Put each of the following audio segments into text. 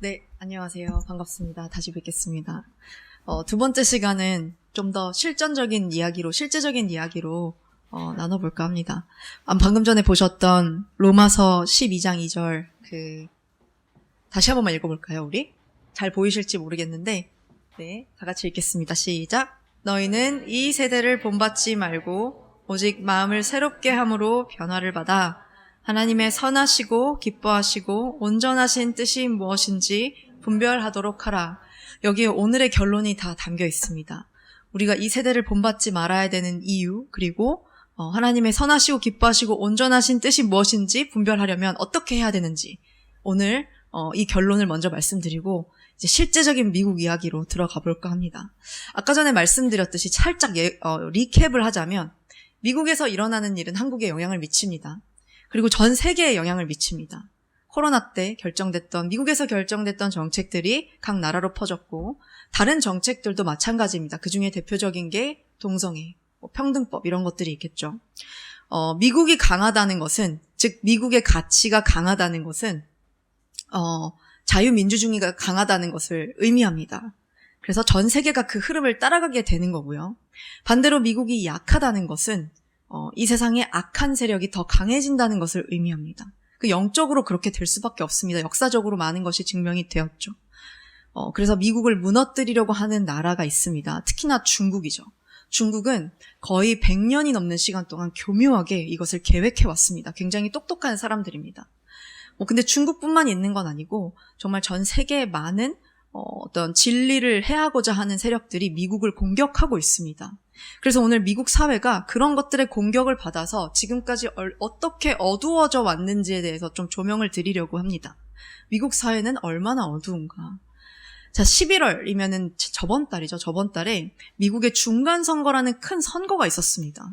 네, 안녕하세요. 반갑습니다. 다시 뵙겠습니다. 두 번째 시간은 좀 더 실전적인 이야기로, 실제적인 이야기로 나눠볼까 합니다. 방금 전에 보셨던 로마서 12장 2절, 다시 한 번만 읽어볼까요, 우리? 잘 보이실지 모르겠는데, 네, 다 같이 읽겠습니다. 시작! 너희는 이 세대를 본받지 말고, 오직 마음을 새롭게 함으로 변화를 받아, 하나님의 선하시고 기뻐하시고 온전하신 뜻이 무엇인지 분별하도록 하라. 여기에 오늘의 결론이 다 담겨 있습니다. 우리가 이 세대를 본받지 말아야 되는 이유, 그리고 하나님의 선하시고 기뻐하시고 온전하신 뜻이 무엇인지 분별하려면 어떻게 해야 되는지, 오늘 이 결론을 먼저 말씀드리고 이제 실제적인 미국 이야기로 들어가 볼까 합니다. 아까 전에 말씀드렸듯이 살짝 리캡을 하자면, 미국에서 일어나는 일은 한국에 영향을 미칩니다. 그리고 전 세계에 영향을 미칩니다. 코로나 때 미국에서 결정됐던 정책들이 각 나라로 퍼졌고, 다른 정책들도 마찬가지입니다. 그 중에 대표적인 게 동성애, 평등법 이런 것들이 있겠죠. 미국이 강하다는 것은, 즉 미국의 가치가 강하다는 것은 자유민주주의가 강하다는 것을 의미합니다. 그래서 전 세계가 그 흐름을 따라가게 되는 거고요. 반대로 미국이 약하다는 것은 이 세상에 악한 세력이 더 강해진다는 것을 의미합니다. 영적으로 그렇게 될 수밖에 없습니다. 역사적으로 많은 것이 증명이 되었죠. 그래서 미국을 무너뜨리려고 하는 나라가 있습니다. 특히나 중국이죠. 중국은 거의 100년이 넘는 시간 동안 교묘하게 이것을 계획해 왔습니다. 굉장히 똑똑한 사람들입니다. 근데 중국뿐만 있는 건 아니고 정말 전 세계에 많은 어떤 진리를 해하고자 하는 세력들이 미국을 공격하고 있습니다. 그래서 오늘 미국 사회가 그런 것들의 공격을 받아서 지금까지 어떻게 어두워져 왔는지에 대해서 좀 조명을 드리려고 합니다. 미국 사회는 얼마나 어두운가. 자, 11월이면은 저번 달이죠. 저번 달에 미국의 중간선거라는 큰 선거가 있었습니다.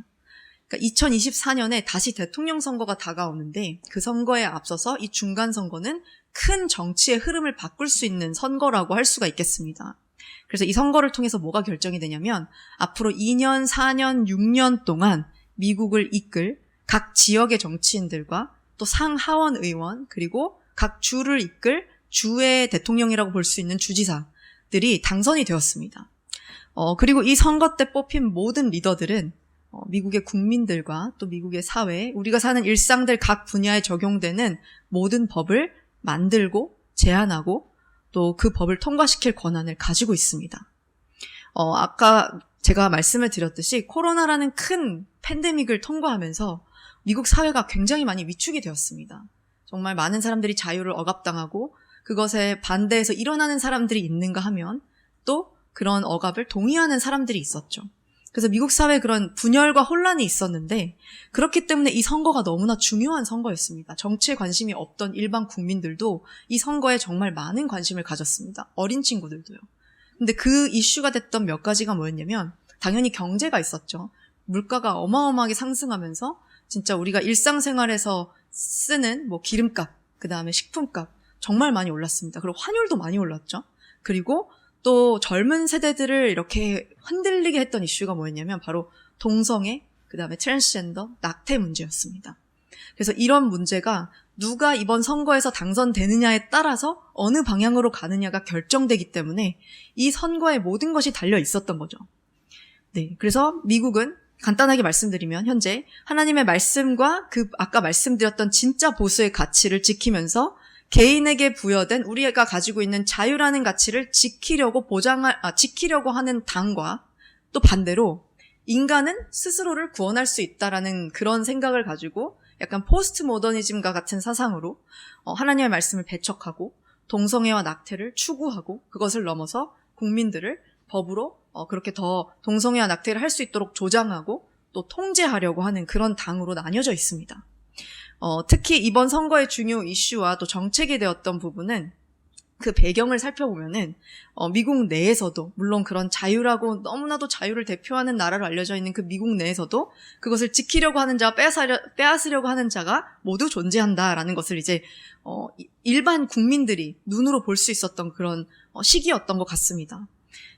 그러니까 2024년에 다시 대통령 선거가 다가오는데, 그 선거에 앞서서 이 중간선거는 큰 정치의 흐름을 바꿀 수 있는 선거라고 할 수가 있겠습니다. 그래서 이 선거를 통해서 뭐가 결정이 되냐면, 앞으로 2년, 4년, 6년 동안 미국을 이끌 각 지역의 정치인들과 또 상하원 의원, 그리고 각 주를 이끌 주의 대통령이라고 볼 수 있는 주지사들이 당선이 되었습니다. 그리고 이 선거 때 뽑힌 모든 리더들은 미국의 국민들과 또 미국의 사회, 우리가 사는 일상들 각 분야에 적용되는 모든 법을 만들고 제안하고 또 그 법을 통과시킬 권한을 가지고 있습니다. 아까 제가 말씀을 드렸듯이 코로나라는 큰 팬데믹을 통과하면서 미국 사회가 굉장히 많이 위축이 되었습니다. 정말 많은 사람들이 자유를 억압당하고 그것에 반대해서 일어나는 사람들이 있는가 하면 또 그런 억압을 동의하는 사람들이 있었죠. 그래서 미국 사회에 그런 분열과 혼란이 있었는데, 그렇기 때문에 이 선거가 너무나 중요한 선거였습니다. 정치에 관심이 없던 일반 국민들도 이 선거에 정말 많은 관심을 가졌습니다. 어린 친구들도요. 근데 그 이슈가 됐던 몇 가지가 뭐였냐면, 당연히 경제가 있었죠. 물가가 어마어마하게 상승하면서 진짜 우리가 일상생활에서 쓰는 기름값, 그 다음에 식품값 정말 많이 올랐습니다. 그리고 환율도 많이 올랐죠. 그리고 또 젊은 세대들을 이렇게 흔들리게 했던 이슈가 뭐였냐면 바로 동성애, 그 다음에 트랜스젠더, 낙태 문제였습니다. 그래서 이런 문제가 누가 이번 선거에서 당선되느냐에 따라서 어느 방향으로 가느냐가 결정되기 때문에 이 선거에 모든 것이 달려 있었던 거죠. 네, 그래서 미국은 간단하게 말씀드리면 현재 하나님의 말씀과 아까 말씀드렸던 진짜 보수의 가치를 지키면서 개인에게 부여된 우리가 가지고 있는 자유라는 가치를 지키려고 하는 당과, 또 반대로 인간은 스스로를 구원할 수 있다라는 그런 생각을 가지고 약간 포스트 모더니즘과 같은 사상으로 하나님의 말씀을 배척하고 동성애와 낙태를 추구하고, 그것을 넘어서 국민들을 법으로 그렇게 더 동성애와 낙태를 할 수 있도록 조장하고 또 통제하려고 하는 그런 당으로 나뉘어져 있습니다. 특히 이번 선거의 중요 이슈와 또 정책이 되었던 부분은, 그 배경을 살펴보면은 미국 내에서도, 물론 그런 자유라고 너무나도 자유를 대표하는 나라로 알려져 있는 그 미국 내에서도 그것을 지키려고 하는 자와 빼앗으려고 하는 자가 모두 존재한다라는 것을 이제 일반 국민들이 눈으로 볼 수 있었던 그런 시기였던 것 같습니다.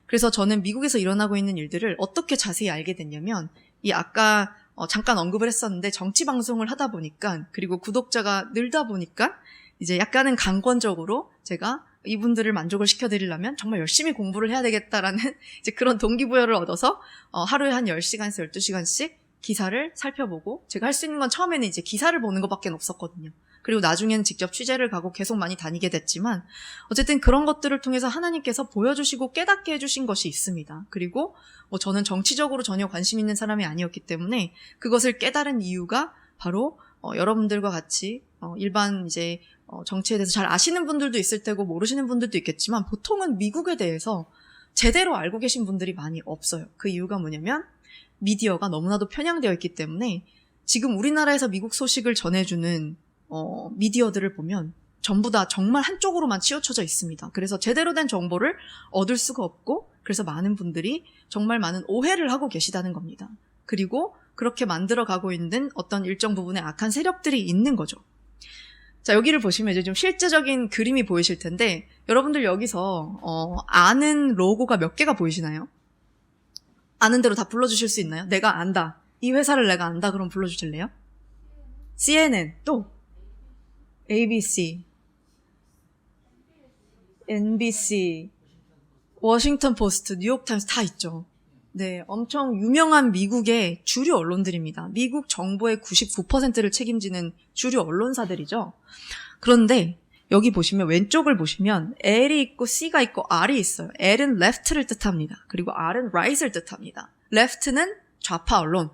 그래서 저는 미국에서 일어나고 있는 일들을 어떻게 자세히 알게 됐냐면, 이 아까 잠깐 언급을 했었는데, 정치 방송을 하다 보니까, 그리고 구독자가 늘다 보니까 이제 약간은 강권적으로 제가 이분들을 만족을 시켜드리려면 정말 열심히 공부를 해야 되겠다라는 이제 그런 동기부여를 얻어서 하루에 한 10시간에서 12시간씩 기사를 살펴보고, 제가 할 수 있는 건 처음에는 이제 기사를 보는 것밖에 없었거든요. 그리고 나중에는 직접 취재를 가고 계속 많이 다니게 됐지만, 어쨌든 그런 것들을 통해서 하나님께서 보여주시고 깨닫게 해주신 것이 있습니다. 그리고 저는 정치적으로 전혀 관심 있는 사람이 아니었기 때문에 그것을 깨달은 이유가 바로 여러분들과 같이 일반 이제 정치에 대해서 잘 아시는 분들도 있을 테고 모르시는 분들도 있겠지만, 보통은 미국에 대해서 제대로 알고 계신 분들이 많이 없어요. 그 이유가 뭐냐면 미디어가 너무나도 편향되어 있기 때문에, 지금 우리나라에서 미국 소식을 전해주는 미디어들을 보면 전부 다 정말 한쪽으로만 치우쳐져 있습니다. 그래서 제대로 된 정보를 얻을 수가 없고, 그래서 많은 분들이 정말 많은 오해를 하고 계시다는 겁니다. 그리고 그렇게 만들어가고 있는 어떤 일정 부분의 악한 세력들이 있는 거죠. 자, 여기를 보시면 이제 좀 실제적인 그림이 보이실 텐데, 여러분들 여기서 아는 로고가 몇 개가 보이시나요? 아는 대로 다 불러주실 수 있나요? 내가 안다. 이 회사를 내가 안다. 그럼 불러주실래요? CNN, 또 ABC, NBC, 워싱턴 포스트, 뉴욕타임스 다 있죠. 네, 엄청 유명한 미국의 주류 언론들입니다. 미국 정부의 99%를 책임지는 주류 언론사들이죠. 그런데 여기 보시면, 왼쪽을 보시면 L이 있고 C가 있고 R이 있어요. L은 left를 뜻합니다. 그리고 R은 right을 뜻합니다. left는 좌파 언론,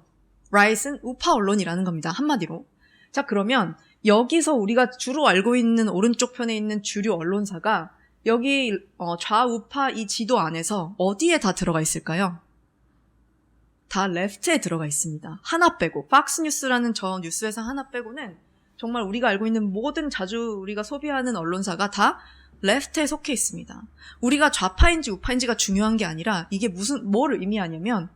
right은 우파 언론이라는 겁니다. 한마디로. 자, 그러면 여기서 우리가 주로 알고 있는 오른쪽 편에 있는 주류 언론사가 여기 좌우파 이 지도 안에서 어디에 다 들어가 있을까요? 다 left에 들어가 있습니다. 하나 빼고, 팍스뉴스라는 저 뉴스회사 하나 빼고는 정말 우리가 알고 있는 모든 자주 우리가 소비하는 언론사가 다 left에 속해 있습니다. 우리가 좌파인지 우파인지가 중요한 게 아니라, 이게 뭘 의미하냐면,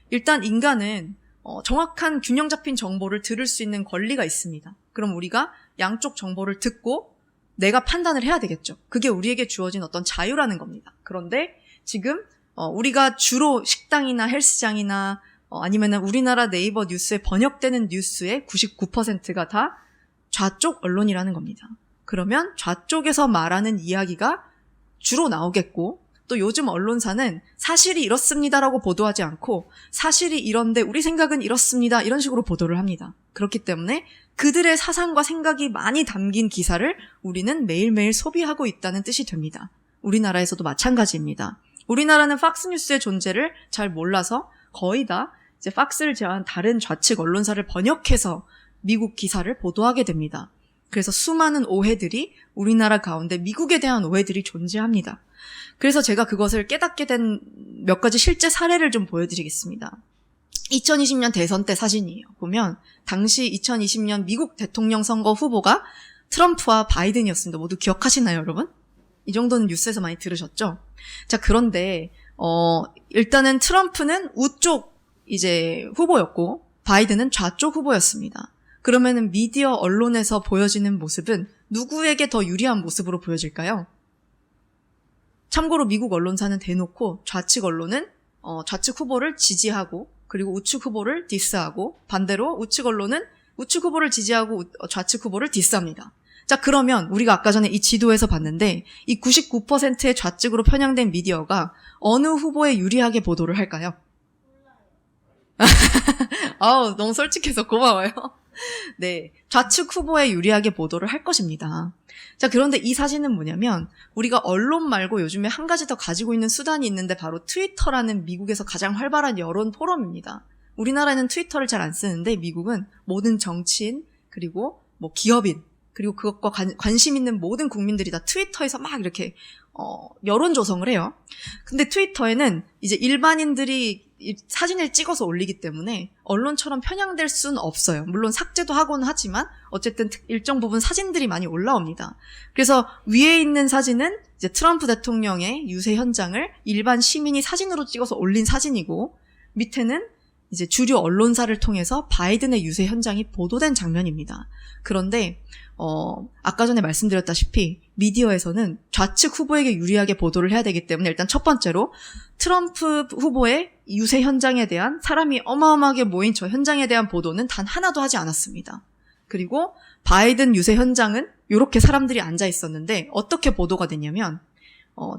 일단 인간은 정확한 균형 잡힌 정보를 들을 수 있는 권리가 있습니다. 그럼 우리가 양쪽 정보를 듣고 내가 판단을 해야 되겠죠. 그게 우리에게 주어진 어떤 자유라는 겁니다. 그런데 지금 우리가 주로 식당이나 헬스장이나 아니면 우리나라 네이버 뉴스에 번역되는 뉴스의 99%가 다 좌쪽 언론이라는 겁니다. 그러면 좌쪽에서 말하는 이야기가 주로 나오겠고, 또 요즘 언론사는 사실이 이렇습니다라고 보도하지 않고 사실이 이런데 우리 생각은 이렇습니다 이런 식으로 보도를 합니다. 그렇기 때문에 그들의 사상과 생각이 많이 담긴 기사를 우리는 매일매일 소비하고 있다는 뜻이 됩니다. 우리나라에서도 마찬가지입니다. 우리나라는 팍스뉴스의 존재를 잘 몰라서 거의 다 이제 팍스를 제외한 다른 좌측 언론사를 번역해서 미국 기사를 보도하게 됩니다. 그래서 수많은 오해들이 우리나라 가운데 미국에 대한 오해들이 존재합니다. 그래서 제가 그것을 깨닫게 된 몇 가지 실제 사례를 좀 보여드리겠습니다. 2020년 대선 때 사진이에요. 보면 당시 2020년 미국 대통령 선거 후보가 트럼프와 바이든이었습니다. 모두 기억하시나요, 여러분? 이 정도는 뉴스에서 많이 들으셨죠? 자, 그런데 일단은 트럼프는 우쪽 이제 후보였고 바이든은 좌쪽 후보였습니다. 그러면은 미디어 언론에서 보여지는 모습은 누구에게 더 유리한 모습으로 보여질까요? 참고로 미국 언론사는 대놓고 좌측 언론은 좌측 후보를 지지하고, 그리고 우측 후보를 디스하고, 반대로 우측 언론은 우측 후보를 지지하고 좌측 후보를 디스합니다. 자, 그러면 우리가 아까 전에 이 지도에서 봤는데 이 99%의 좌측으로 편향된 미디어가 어느 후보에 유리하게 보도를 할까요? 아우, 너무 솔직해서 고마워요. 네, 좌측 후보에 유리하게 보도를 할 것입니다. 자, 그런데 이 사진은 뭐냐면, 우리가 언론 말고 요즘에 한 가지 더 가지고 있는 수단이 있는데 바로 트위터라는 미국에서 가장 활발한 여론 포럼입니다. 우리나라는 트위터를 잘 안 쓰는데 미국은 모든 정치인, 그리고 뭐 기업인, 그리고 그것과 관심 있는 모든 국민들이 다 트위터에서 막 이렇게 여론 조성을 해요. 근데 트위터에는 이제 일반인들이 사진을 찍어서 올리기 때문에 언론처럼 편향될 수는 없어요. 물론 삭제도 하곤 하지만 어쨌든 일정 부분 사진들이 많이 올라옵니다. 그래서 위에 있는 사진은 이제 트럼프 대통령의 유세 현장을 일반 시민이 사진으로 찍어서 올린 사진이고, 밑에는 이제 주류 언론사를 통해서 바이든의 유세 현장이 보도된 장면입니다. 그런데 아까 전에 말씀드렸다시피 미디어에서는 좌측 후보에게 유리하게 보도를 해야 되기 때문에 일단 첫 번째로 트럼프 후보의 유세 현장에 대한, 사람이 어마어마하게 모인 저 현장에 대한 보도는 단 하나도 하지 않았습니다. 그리고 바이든 유세 현장은 이렇게 사람들이 앉아 있었는데 어떻게 보도가 됐냐면,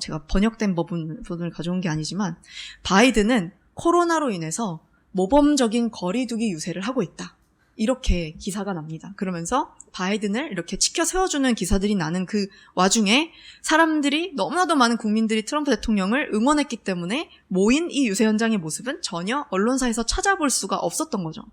제가 번역된 부분을 가져온 게 아니지만 바이든은 코로나로 인해서 모범적인 거리두기 유세를 하고 있다. 이렇게 기사가 납니다. 그러면서 바이든을 이렇게 치켜 세워주는 기사들이 나는 그 와중에 사람들이, 너무나도 많은 국민들이 트럼프 대통령을 응원했기 때문에 모인 이 유세 현장의 모습은 전혀 언론사에서 찾아볼 수가 없었던 거죠.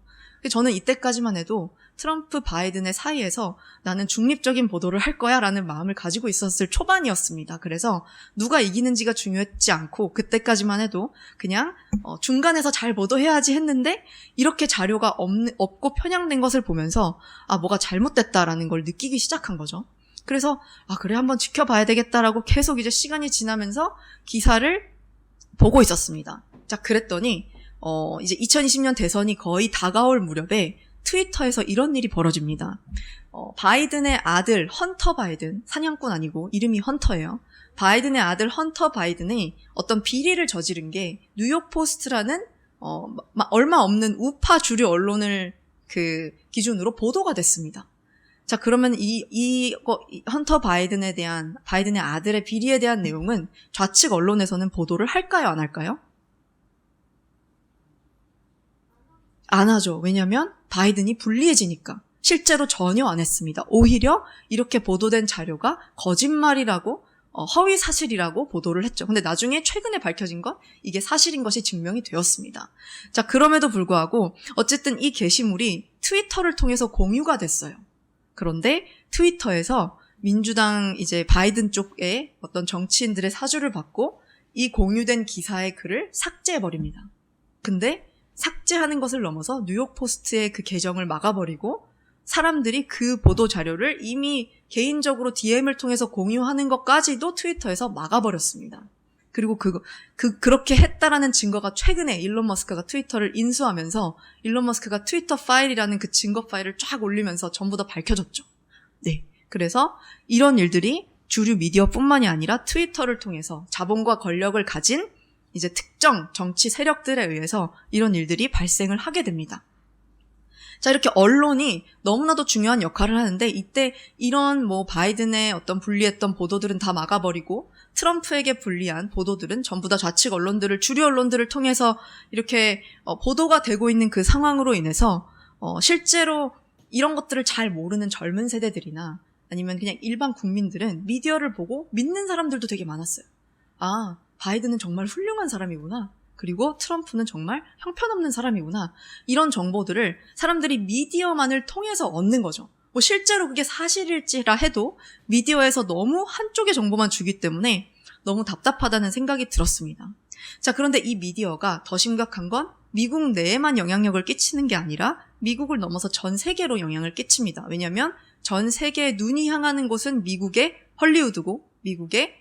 저는 이때까지만 해도 트럼프 바이든의 사이에서 나는 중립적인 보도를 할 거야 라는 마음을 가지고 있었을 초반이었습니다. 그래서 누가 이기는지가 중요했지 않고 그때까지만 해도 그냥 중간에서 잘 보도해야지 했는데 이렇게 자료가 없고 편향된 것을 보면서 뭐가 잘못됐다라는 걸 느끼기 시작한 거죠. 그래서 그래 한번 지켜봐야 되겠다라고 계속 이제 시간이 지나면서 기사를 보고 있었습니다. 자, 그랬더니 이제 2020년 대선이 거의 다가올 무렵에 트위터에서 이런 일이 벌어집니다. 바이든의 아들 헌터 바이든, 사냥꾼 아니고 이름이 헌터예요. 바이든의 아들 헌터 바이든이 어떤 비리를 저지른 게 뉴욕 포스트라는 얼마 없는 우파 주류 언론을 기준으로 보도가 됐습니다. 자, 그러면 이 헌터 바이든의 아들의 비리에 대한 내용은 좌측 언론에서는 보도를 할까요, 안 할까요? 안 하죠. 왜냐면 바이든이 불리해지니까. 실제로 전혀 안 했습니다. 오히려 이렇게 보도된 자료가 거짓말이라고, 허위 사실이라고 보도를 했죠. 근데 나중에 최근에 밝혀진 건 이게 사실인 것이 증명이 되었습니다. 자, 그럼에도 불구하고 어쨌든 이 게시물이 트위터를 통해서 공유가 됐어요. 그런데 트위터에서 민주당 이제 바이든 쪽에 어떤 정치인들의 사주를 받고 이 공유된 기사의 글을 삭제해버립니다. 근데 삭제하는 것을 넘어서 뉴욕 포스트의 그 계정을 막아버리고 사람들이 그 보도 자료를 이미 개인적으로 DM을 통해서 공유하는 것까지도 트위터에서 막아버렸습니다. 그리고 그렇게 했다라는 증거가 최근에 일론 머스크가 트위터를 인수하면서 일론 머스크가 트위터 파일이라는 그 증거 파일을 쫙 올리면서 전부 다 밝혀졌죠. 네. 그래서 이런 일들이 주류 미디어뿐만이 아니라 트위터를 통해서 자본과 권력을 가진 이제 특정 정치 세력들에 의해서 이런 일들이 발생을 하게 됩니다. 자, 이렇게 언론이 너무나도 중요한 역할을 하는데 이때 이런 바이든의 어떤 불리했던 보도들은 다 막아버리고 트럼프에게 불리한 보도들은 전부 다 좌측 언론들을, 주류 언론들을 통해서 이렇게 보도가 되고 있는 그 상황으로 인해서 실제로 이런 것들을 잘 모르는 젊은 세대들이나 아니면 그냥 일반 국민들은 미디어를 보고 믿는 사람들도 되게 많았어요. 바이든은 정말 훌륭한 사람이구나. 그리고 트럼프는 정말 형편없는 사람이구나. 이런 정보들을 사람들이 미디어만을 통해서 얻는 거죠. 실제로 그게 사실일지라 해도 미디어에서 너무 한쪽의 정보만 주기 때문에 너무 답답하다는 생각이 들었습니다. 자, 그런데 이 미디어가 더 심각한 건 미국 내에만 영향력을 끼치는 게 아니라 미국을 넘어서 전 세계로 영향을 끼칩니다. 왜냐하면 전 세계의 눈이 향하는 곳은 미국의 헐리우드고 미국의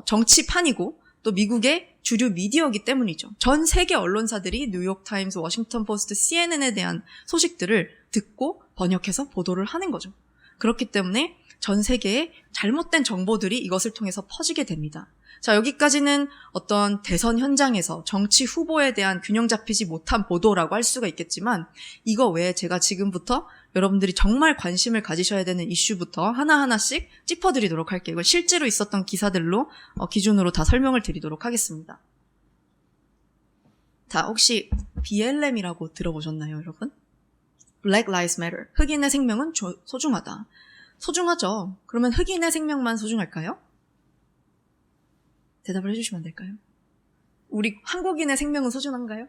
정치판이고 또 미국의 주류 미디어이기 때문이죠. 전 세계 언론사들이 뉴욕타임스, 워싱턴 포스트, CNN에 대한 소식들을 듣고 번역해서 보도를 하는 거죠. 그렇기 때문에 전 세계에 잘못된 정보들이 이것을 통해서 퍼지게 됩니다. 자, 여기까지는 어떤 대선 현장에서 정치 후보에 대한 균형 잡히지 못한 보도라고 할 수가 있겠지만 이거 외에 제가 지금부터 여러분들이 정말 관심을 가지셔야 되는 이슈부터 하나하나씩 짚어드리도록 할게요. 이걸 실제로 있었던 기사들로 기준으로 다 설명을 드리도록 하겠습니다. 자, 혹시 BLM이라고 들어보셨나요, 여러분? Black Lives Matter. 흑인의 생명은 소중하다. 소중하죠. 그러면 흑인의 생명만 소중할까요? 대답을 해주시면 안 될까요? 우리 한국인의 생명은 소중한가요?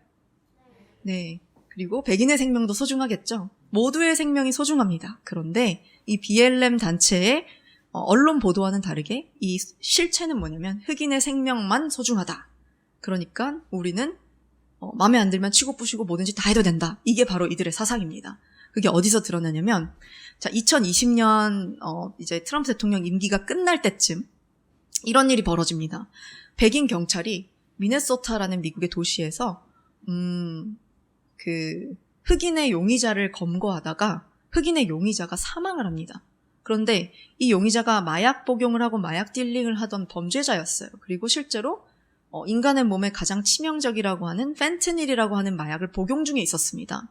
네. 그리고 백인의 생명도 소중하겠죠. 모두의 생명이 소중합니다. 그런데 이 BLM 단체의 언론 보도와는 다르게 이 실체는 뭐냐면 흑인의 생명만 소중하다. 그러니까 우리는 마음에 안 들면 치고 부시고 뭐든지 다 해도 된다. 이게 바로 이들의 사상입니다. 그게 어디서 드러나냐면 자, 2020년 이제 트럼프 대통령 임기가 끝날 때쯤 이런 일이 벌어집니다. 백인 경찰이 미네소타라는 미국의 도시에서 흑인의 용의자를 검거하다가 흑인의 용의자가 사망을 합니다. 그런데 이 용의자가 마약 복용을 하고 마약 딜링을 하던 범죄자였어요. 그리고 실제로 인간의 몸에 가장 치명적이라고 하는 펜트닐이라고 하는 마약을 복용 중에 있었습니다.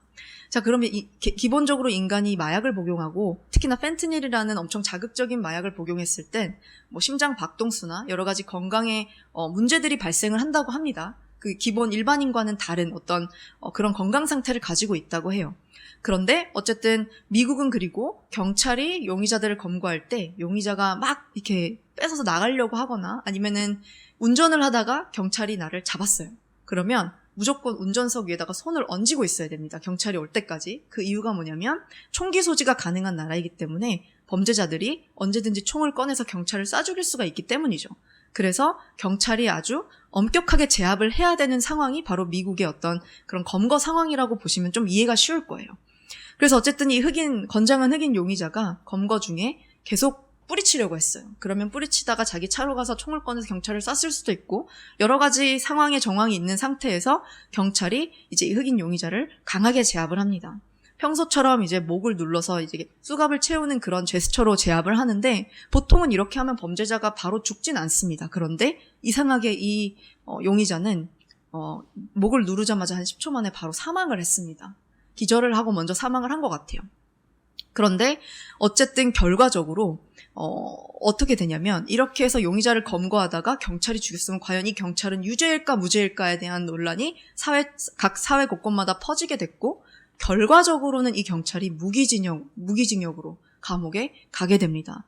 자, 그러면 기본적으로 인간이 마약을 복용하고 특히나 펜트닐이라는 엄청 자극적인 마약을 복용했을 땐 뭐 심장 박동수나 여러 가지 건강에 문제들이 발생을 한다고 합니다. 그 기본 일반인과는 다른 어떤 그런 건강 상태를 가지고 있다고 해요. 그런데 어쨌든 미국은 그리고 경찰이 용의자들을 검거할 때 용의자가 막 이렇게 뺏어서 나가려고 하거나 아니면은 운전을 하다가 경찰이 나를 잡았어요. 그러면 무조건 운전석 위에다가 손을 얹고 있어야 됩니다. 경찰이 올 때까지. 그 이유가 뭐냐면 총기 소지가 가능한 나라이기 때문에 범죄자들이 언제든지 총을 꺼내서 경찰을 쏴 죽일 수가 있기 때문이죠. 그래서 경찰이 아주 엄격하게 제압을 해야 되는 상황이 바로 미국의 어떤 그런 검거 상황이라고 보시면 좀 이해가 쉬울 거예요. 그래서 어쨌든 이 건장한 흑인 용의자가 검거 중에 계속 뿌리치려고 했어요. 그러면 뿌리치다가 자기 차로 가서 총을 꺼내서 경찰을 쐈을 수도 있고 여러 가지 상황의 정황이 있는 상태에서 경찰이 이제 이 흑인 용의자를 강하게 제압을 합니다. 평소처럼 이제 목을 눌러서 이제 수갑을 채우는 그런 제스처로 제압을 하는데 보통은 이렇게 하면 범죄자가 바로 죽진 않습니다. 그런데 이상하게 이 용의자는 목을 누르자마자 한 10초 만에 바로 사망을 했습니다. 기절을 하고 먼저 사망을 한 것 같아요. 그런데 어쨌든 결과적으로 어떻게 되냐면 이렇게 해서 용의자를 검거하다가 경찰이 죽였으면 과연 이 경찰은 유죄일까 무죄일까에 대한 논란이 각 사회 곳곳마다 퍼지게 됐고 결과적으로는 이 경찰이 무기징역으로 감옥에 가게 됩니다.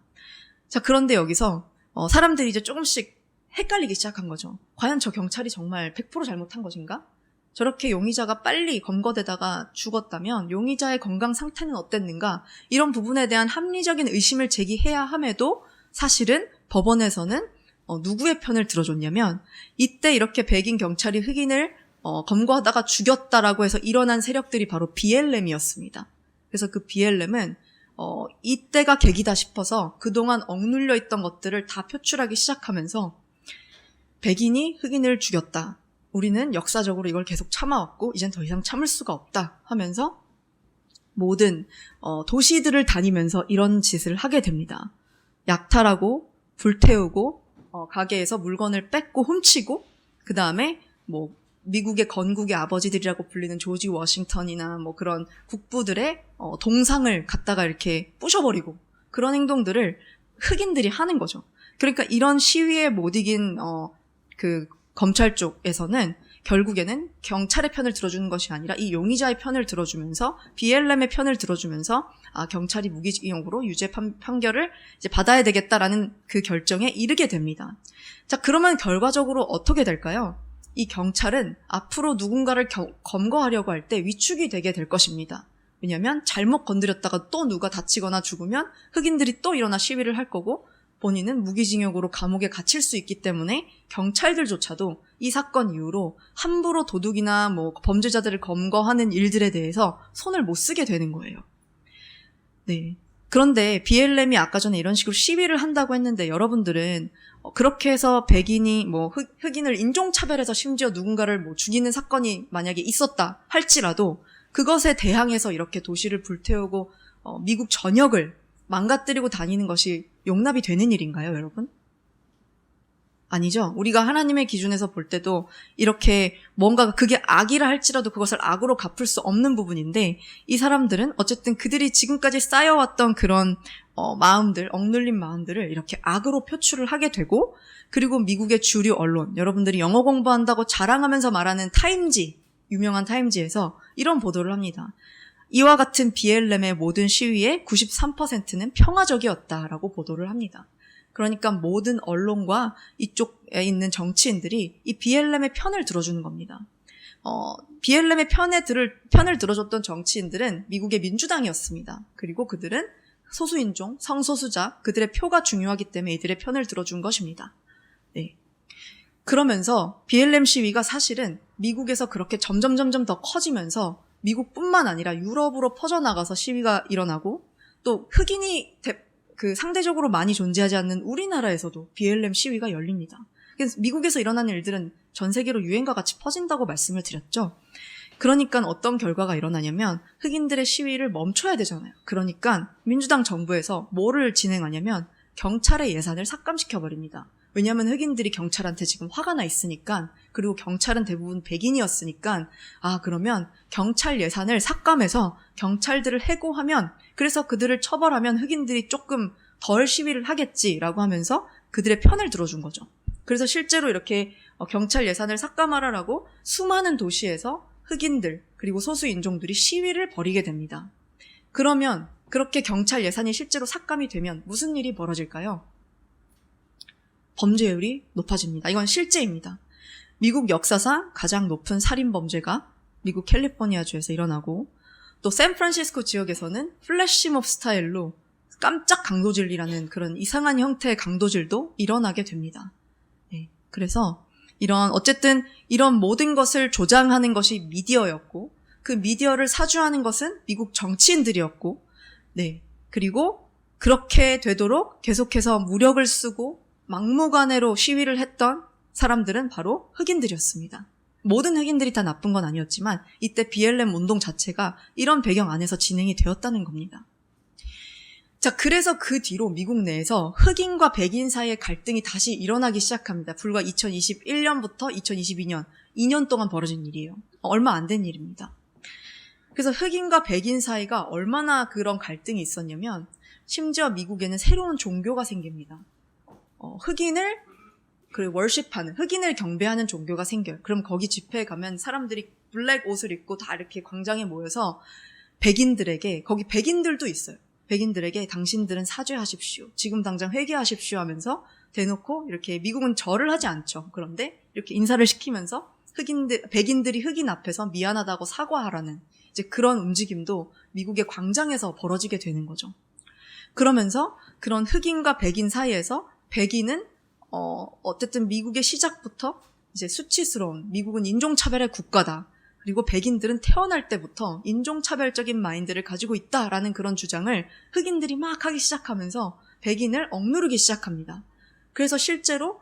자, 그런데 여기서 사람들이 이제 조금씩 헷갈리기 시작한 거죠. 과연 저 경찰이 정말 100% 잘못한 것인가? 저렇게 용의자가 빨리 검거되다가 죽었다면 용의자의 건강 상태는 어땠는가? 이런 부분에 대한 합리적인 의심을 제기해야 함에도 사실은 법원에서는 누구의 편을 들어줬냐면 이때 이렇게 백인 경찰이 흑인을 검거하다가 죽였다라고 해서 일어난 세력들이 바로 BLM이었습니다. 그래서 그 BLM은 이때가 계기다 싶어서 그동안 억눌려 있던 것들을 다 표출하기 시작하면서 백인이 흑인을 죽였다. 우리는 역사적으로 이걸 계속 참아왔고 이젠 더 이상 참을 수가 없다 하면서 모든 도시들을 다니면서 이런 짓을 하게 됩니다. 약탈하고 불태우고 가게에서 물건을 뺏고 훔치고 그 다음에 뭐 미국의 건국의 아버지들이라고 불리는 조지 워싱턴이나 뭐 그런 국부들의 동상을 갖다가 이렇게 부셔버리고 그런 행동들을 흑인들이 하는 거죠. 그러니까 이런 시위에 못 이긴 그 검찰 쪽에서는 결국에는 경찰의 편을 들어주는 것이 아니라 이 용의자의 편을 들어주면서 BLM의 편을 들어주면서 경찰이 무기징역으로 유죄 판결을 이제 받아야 되겠다라는 그 결정에 이르게 됩니다. 자, 그러면 결과적으로 어떻게 될까요? 이 경찰은 앞으로 누군가를 검거하려고 할 때 위축이 되게 될 것입니다. 왜냐하면 잘못 건드렸다가 또 누가 다치거나 죽으면 흑인들이 또 일어나 시위를 할 거고 본인은 무기징역으로 감옥에 갇힐 수 있기 때문에 경찰들조차도 이 사건 이후로 함부로 도둑이나 뭐 범죄자들을 검거하는 일들에 대해서 손을 못 쓰게 되는 거예요. 네. 그런데 BLM이 아까 전에 이런 식으로 시위를 한다고 했는데 여러분들은 그렇게 해서 백인이 뭐 흑인을 인종차별해서 심지어 누군가를 뭐 죽이는 사건이 만약에 있었다 할지라도 그것에 대항해서 이렇게 도시를 불태우고 미국 전역을 망가뜨리고 다니는 것이 용납이 되는 일인가요, 여러분? 아니죠. 우리가 하나님의 기준에서 볼 때도 이렇게 뭔가 그게 악이라 할지라도 그것을 악으로 갚을 수 없는 부분인데 이 사람들은 어쨌든 그들이 지금까지 쌓여왔던 그런 마음들, 억눌린 마음들을 이렇게 악으로 표출을 하게 되고 그리고 미국의 주류 언론, 여러분들이 영어 공부한다고 자랑하면서 말하는 타임지, 유명한 타임지에서 이런 보도를 합니다. 이와 같은 BLM의 모든 시위의 93%는 평화적이었다라고 보도를 합니다. 그러니까 모든 언론과 이쪽에 있는 정치인들이 이 BLM의 편을 들어주는 겁니다. BLM의 편을 들어줬던 정치인들은 미국의 민주당이었습니다. 그리고 그들은 소수인종, 성소수자, 그들의 표가 중요하기 때문에 이들의 편을 들어준 것입니다. 네. 그러면서 BLM 시위가 사실은 미국에서 그렇게 점점 더 커지면서 미국뿐만 아니라 유럽으로 퍼져나가서 시위가 일어나고 또 흑인이 상대적으로 많이 존재하지 않는 우리나라에서도 BLM 시위가 열립니다. 그래서 미국에서 일어나는 일들은 전 세계로 유행과 같이 퍼진다고 말씀을 드렸죠. 그러니까 어떤 결과가 일어나냐면 흑인들의 시위를 멈춰야 되잖아요. 그러니까 민주당 정부에서 뭐를 진행하냐면 경찰의 예산을 삭감시켜버립니다. 왜냐하면 흑인들이 경찰한테 지금 화가 나 있으니까, 그리고 경찰은 대부분 백인이었으니까, 그러면 경찰 예산을 삭감해서 경찰들을 해고하면, 그래서 그들을 처벌하면 흑인들이 조금 덜 시위를 하겠지라고 하면서 그들의 편을 들어준 거죠. 그래서 실제로 이렇게 경찰 예산을 삭감하라라고 수많은 도시에서 흑인들 그리고 소수 인종들이 시위를 벌이게 됩니다. 그러면 그렇게 경찰 예산이 실제로 삭감이 되면 무슨 일이 벌어질까요? 범죄율이 높아집니다. 이건 실제입니다. 미국 역사상 가장 높은 살인 범죄가 미국 캘리포니아주에서 일어나고, 또 샌프란시스코 지역에서는 플래시몹 스타일로 깜짝 강도질이라는 그런 이상한 형태의 강도질도 일어나게 됩니다. 네, 그래서 어쨌든 이런 모든 것을 조장하는 것이 미디어였고, 그 미디어를 사주하는 것은 미국 정치인들이었고, 네, 그리고 그렇게 되도록 계속해서 무력을 쓰고 막무가내로 시위를 했던 사람들은 바로 흑인들이었습니다. 모든 흑인들이 다 나쁜 건 아니었지만 이때 BLM 운동 자체가 이런 배경 안에서 진행이 되었다는 겁니다. 자, 그래서 그 뒤로 미국 내에서 흑인과 백인 사이의 갈등이 다시 일어나기 시작합니다. 불과 2021년부터 2022년, 2년 동안 벌어진 일이에요. 얼마 안 된 일입니다. 그래서 흑인과 백인 사이가 얼마나 그런 갈등이 있었냐면, 심지어 미국에는 새로운 종교가 생깁니다. 흑인을 월십하는, 흑인을 경배하는 종교가 생겨요. 그럼 거기 집회에 가면 사람들이 블랙 옷을 입고 다 이렇게 광장에 모여서 백인들에게, 거기 백인들도 있어요. 백인들에게 당신들은 사죄하십시오, 지금 당장 회개하십시오 하면서 대놓고 이렇게, 미국은 절을 하지 않죠. 그런데 이렇게 인사를 시키면서 백인들이 흑인 앞에서 미안하다고 사과하라는 이제 그런 움직임도 미국의 광장에서 벌어지게 되는 거죠. 그러면서 그런 흑인과 백인 사이에서 백인은 어쨌든 미국의 시작부터 이제 수치스러운, 미국은 인종차별의 국가다, 그리고 백인들은 태어날 때부터 인종차별적인 마인드를 가지고 있다라는 그런 주장을 흑인들이 막 하기 시작하면서 백인을 억누르기 시작합니다. 그래서 실제로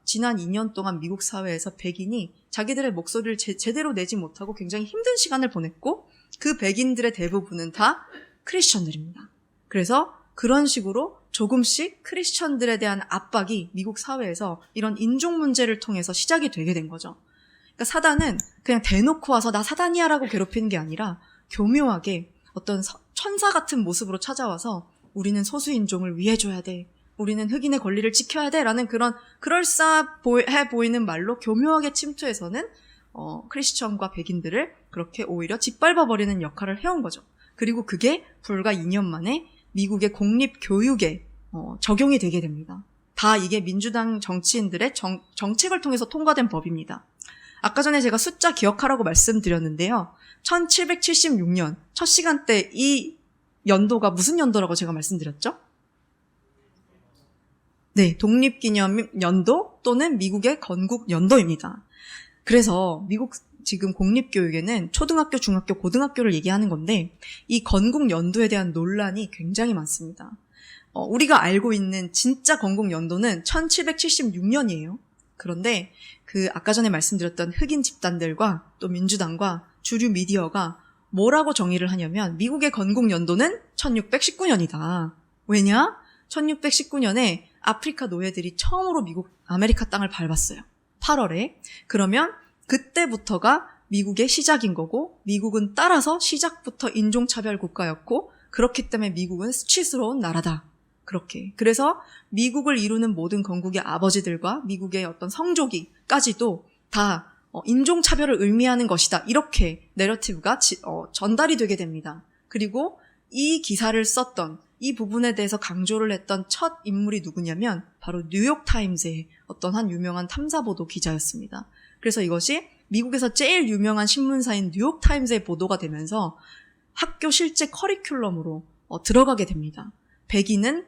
지난 2년 동안 미국 사회에서 백인이 자기들의 목소리를 제대로 내지 못하고 굉장히 힘든 시간을 보냈고, 그 백인들의 대부분은 다 크리스천들입니다. 그래서 그런 식으로 조금씩 크리스천들에 대한 압박이 미국 사회에서 이런 인종 문제를 통해서 시작이 되게 된 거죠. 그러니까 사단은 그냥 대놓고 와서 나 사단이야 라고 괴롭히는 게 아니라 교묘하게 어떤 천사 같은 모습으로 찾아와서 우리는 소수인종을 위해줘야 돼, 우리는 흑인의 권리를 지켜야 돼 라는 그런 그럴싸해 보이는 말로 교묘하게 침투해서는 크리스천과 백인들을 그렇게 오히려 짓밟아버리는 역할을 해온 거죠. 그리고 그게 불과 2년 만에 미국의 공립교육에 적용이 되게 됩니다. 다 이게 민주당 정치인들의 정책을 통해서 통과된 법입니다. 아까 전에 제가 숫자 기억하라고 말씀드렸는데요. 1776년 첫 시간 때 이 연도가 무슨 연도라고 제가 말씀드렸죠? 네, 독립기념연도 또는 미국의 건국연도입니다. 그래서 미국 지금 공립교육에는 초등학교, 중학교, 고등학교를 얘기하는 건데, 이 건국연도에 대한 논란이 굉장히 많습니다. 우리가 알고 있는 진짜 건국연도는 1776년이에요. 그런데 아까 전에 말씀드렸던 흑인 집단들과 또 민주당과 주류 미디어가 뭐라고 정의를 하냐면, 미국의 건국연도는 1619년이다. 왜냐? 1619년에 아프리카 노예들이 처음으로 아메리카 땅을 밟았어요. 8월에. 그러면 그때부터가 미국의 시작인 거고, 미국은 따라서 시작부터 인종차별 국가였고, 그렇기 때문에 미국은 수치스러운 나라다. 그렇게. 그래서 미국을 이루는 모든 건국의 아버지들과 미국의 어떤 성조기까지도 다 인종차별을 의미하는 것이다. 이렇게 내러티브가 전달이 되게 됩니다. 그리고 이 기사를 썼던, 이 부분에 대해서 강조를 했던 첫 인물이 누구냐면 바로 뉴욕타임즈의 어떤 한 유명한 탐사보도 기자였습니다. 그래서 이것이 미국에서 제일 유명한 신문사인 뉴욕타임즈에 보도가 되면서 학교 실제 커리큘럼으로 들어가게 됩니다. 백인은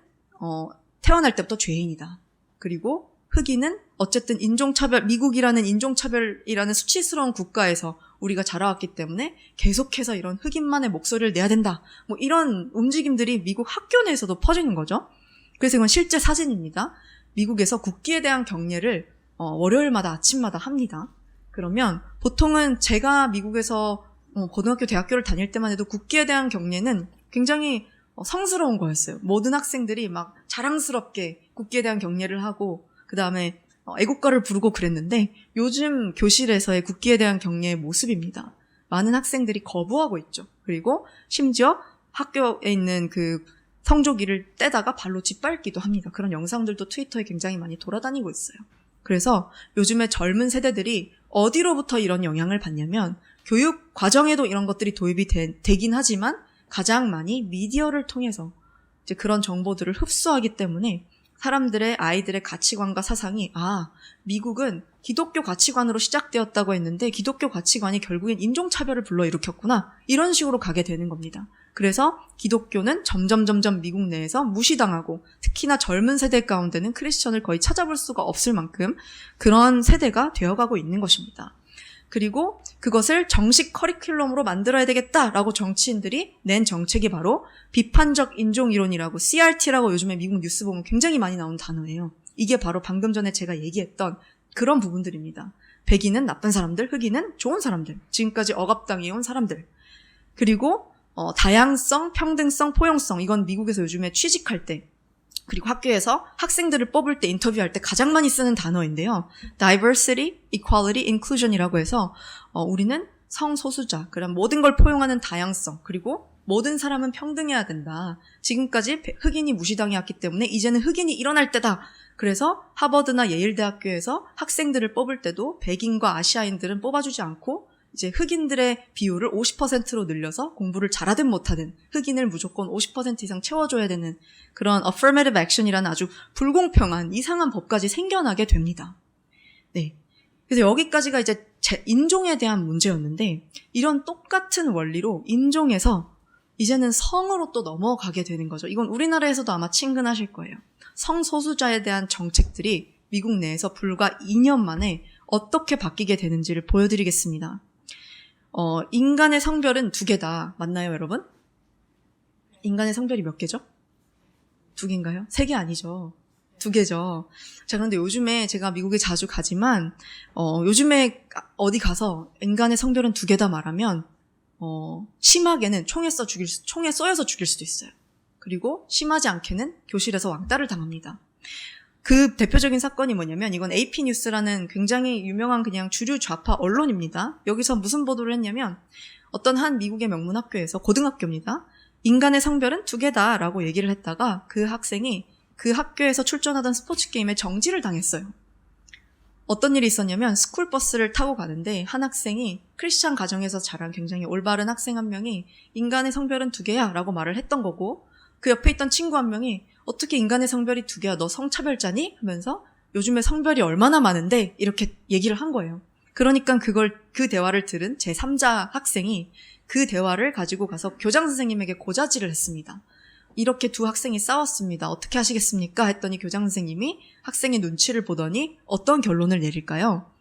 태어날 때부터 죄인이다. 그리고 흑인은 어쨌든 인종차별, 미국이라는 인종차별이라는 수치스러운 국가에서 우리가 자라왔기 때문에 계속해서 이런 흑인만의 목소리를 내야 된다. 뭐 이런 움직임들이 미국 학교 내에서도 퍼지는 거죠. 그래서 이건 실제 사진입니다. 미국에서 국기에 대한 경례를 월요일마다 아침마다 합니다. 그러면 보통은 제가 미국에서 고등학교, 대학교를 다닐 때만 해도 국기에 대한 경례는 굉장히 성스러운 거였어요. 모든 학생들이 막 자랑스럽게 국기에 대한 경례를 하고 그다음에 애국가를 부르고 그랬는데 요즘 교실에서의 국기에 대한 경례의 모습입니다. 많은 학생들이 거부하고 있죠. 그리고 심지어 학교에 있는 그 성조기를 떼다가 발로 짓밟기도 합니다. 그런 영상들도 트위터에 굉장히 많이 돌아다니고 있어요. 그래서 요즘에 젊은 세대들이 어디로부터 이런 영향을 받냐면 교육 과정에도 이런 것들이 도입이 되긴 하지만 가장 많이 미디어를 통해서 이제 그런 정보들을 흡수하기 때문에 아이들의 가치관과 사상이 미국은 기독교 가치관으로 시작되었다고 했는데 기독교 가치관이 결국엔 인종차별을 불러일으켰구나. 이런 식으로 가게 되는 겁니다. 그래서 기독교는 점점 미국 내에서 무시당하고 특히나 젊은 세대 가운데는 크리스천을 거의 찾아볼 수가 없을 만큼 그런 세대가 되어가고 있는 것입니다. 그리고 그것을 정식 커리큘럼으로 만들어야 되겠다라고 정치인들이 낸 정책이 바로 비판적 인종이론이라고 CRT라고 요즘에 미국 뉴스 보면 굉장히 많이 나오는 단어예요. 이게 바로 방금 전에 제가 얘기했던 그런 부분들입니다. 백인은 나쁜 사람들, 흑인은 좋은 사람들, 지금까지 억압당해온 사람들. 그리고 다양성, 평등성, 포용성, 이건 미국에서 요즘에 취직할 때 그리고 학교에서 학생들을 뽑을 때 인터뷰할 때 가장 많이 쓰는 단어인데요. Diversity, Equality, Inclusion이라고 해서 우리는 성소수자, 그런 모든 걸 포용하는 다양성, 그리고 모든 사람은 평등해야 된다. 지금까지 흑인이 무시당해왔기 때문에 이제는 흑인이 일어날 때다. 그래서 하버드나 예일대학교에서 학생들을 뽑을 때도 백인과 아시아인들은 뽑아주지 않고 이제 흑인들의 비율을 50%로 늘려서 공부를 잘하든 못하든 흑인을 무조건 50% 이상 채워줘야 되는 그런 affirmative action이라는 아주 불공평한 이상한 법까지 생겨나게 됩니다. 네. 그래서 여기까지가 이제 인종에 대한 문제였는데 이런 똑같은 원리로 인종에서 이제는 성으로 또 넘어가게 되는 거죠. 이건 우리나라에서도 아마 친근하실 거예요. 성소수자에 대한 정책들이 미국 내에서 불과 2년 만에 어떻게 바뀌게 되는지를 보여드리겠습니다. 인간의 성별은 2개다. 맞나요, 여러분? 인간의 성별이 몇 개죠? 2개인가요? 3개 아니죠. 2개죠. 자, 그런데 요즘에 제가 미국에 자주 가지만, 요즘에 어디 가서 인간의 성별은 2개다 말하면, 심하게는 총에 쏘여서 죽일 수도 있어요. 그리고 심하지 않게는 교실에서 왕따를 당합니다. 그 대표적인 사건이 뭐냐면 이건 AP 뉴스라는 굉장히 유명한 그냥 주류 좌파 언론입니다. 여기서 무슨 보도를 했냐면 어떤 한 미국의 명문학교에서 고등학교입니다. 인간의 성별은 2개다라고 얘기를 했다가 그 학생이 그 학교에서 출전하던 스포츠 게임에 정지를 당했어요. 어떤 일이 있었냐면 스쿨버스를 타고 가는데 한 학생이 크리스찬 가정에서 자란 굉장히 올바른 학생 한 명이 인간의 성별은 2개야 라고 말을 했던 거고 그 옆에 있던 친구 한 명이 어떻게 인간의 성별이 2개야? 너 성차별자니? 하면서 요즘에 성별이 얼마나 많은데? 이렇게 얘기를 한 거예요. 그러니까 그 대화를 들은 제3자 학생이 그 대화를 가지고 가서 교장 선생님에게 고자질을 했습니다. 이렇게 2 학생이 싸웠습니다. 어떻게 하시겠습니까? 했더니 교장 선생님이 학생의 눈치를 보더니 어떤 결론을 내릴까요?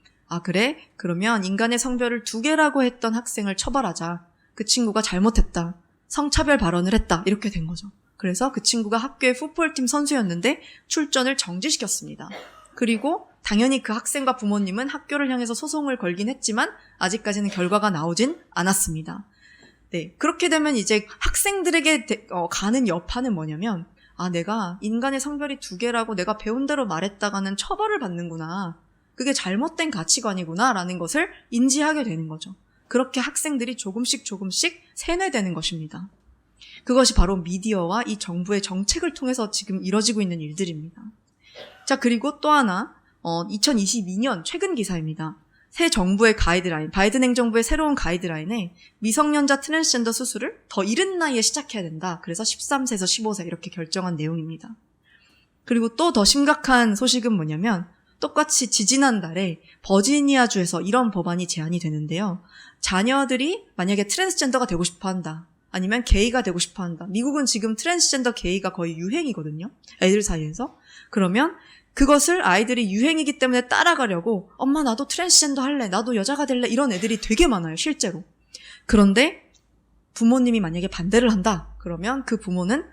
그래? 그러면 인간의 성별을 2개라고 했던 학생을 처벌하자. 그 친구가 잘못했다. 성차별 발언을 했다. 이렇게 된 거죠. 그래서 그 친구가 학교의 풋볼팀 선수였는데 출전을 정지시켰습니다. 그리고 당연히 그 학생과 부모님은 학교를 향해서 소송을 걸긴 했지만 아직까지는 결과가 나오진 않았습니다. 네, 그렇게 되면 이제 학생들에게 가는 여파는 뭐냐면 내가 인간의 성별이 2개라고 내가 배운 대로 말했다가는 처벌을 받는구나. 그게 잘못된 가치관이구나 라는 것을 인지하게 되는 거죠. 그렇게 학생들이 조금씩 세뇌되는 것입니다. 그것이 바로 미디어와 이 정부의 정책을 통해서 지금 이뤄지고 있는 일들입니다. 자, 그리고 또 하나 2022년 최근 기사입니다. 새 정부의 가이드라인, 바이든 행정부의 새로운 가이드라인에 미성년자 트랜스젠더 수술을 더 이른 나이에 시작해야 된다. 그래서 13세에서 15세 이렇게 결정한 내용입니다. 그리고 또 더 심각한 소식은 뭐냐면 똑같이 지지난달에 버지니아주에서 이런 법안이 제안이 되는데요. 자녀들이 만약에 트랜스젠더가 되고 싶어 한다. 아니면 게이가 되고 싶어 한다. 미국은 지금 트랜스젠더 게이가 거의 유행이거든요. 애들 사이에서. 그러면 그것을 아이들이 유행이기 때문에 따라가려고 엄마 나도 트랜스젠더 할래. 나도 여자가 될래. 이런 애들이 되게 많아요. 실제로. 그런데 부모님이 만약에 반대를 한다. 그러면 그 부모는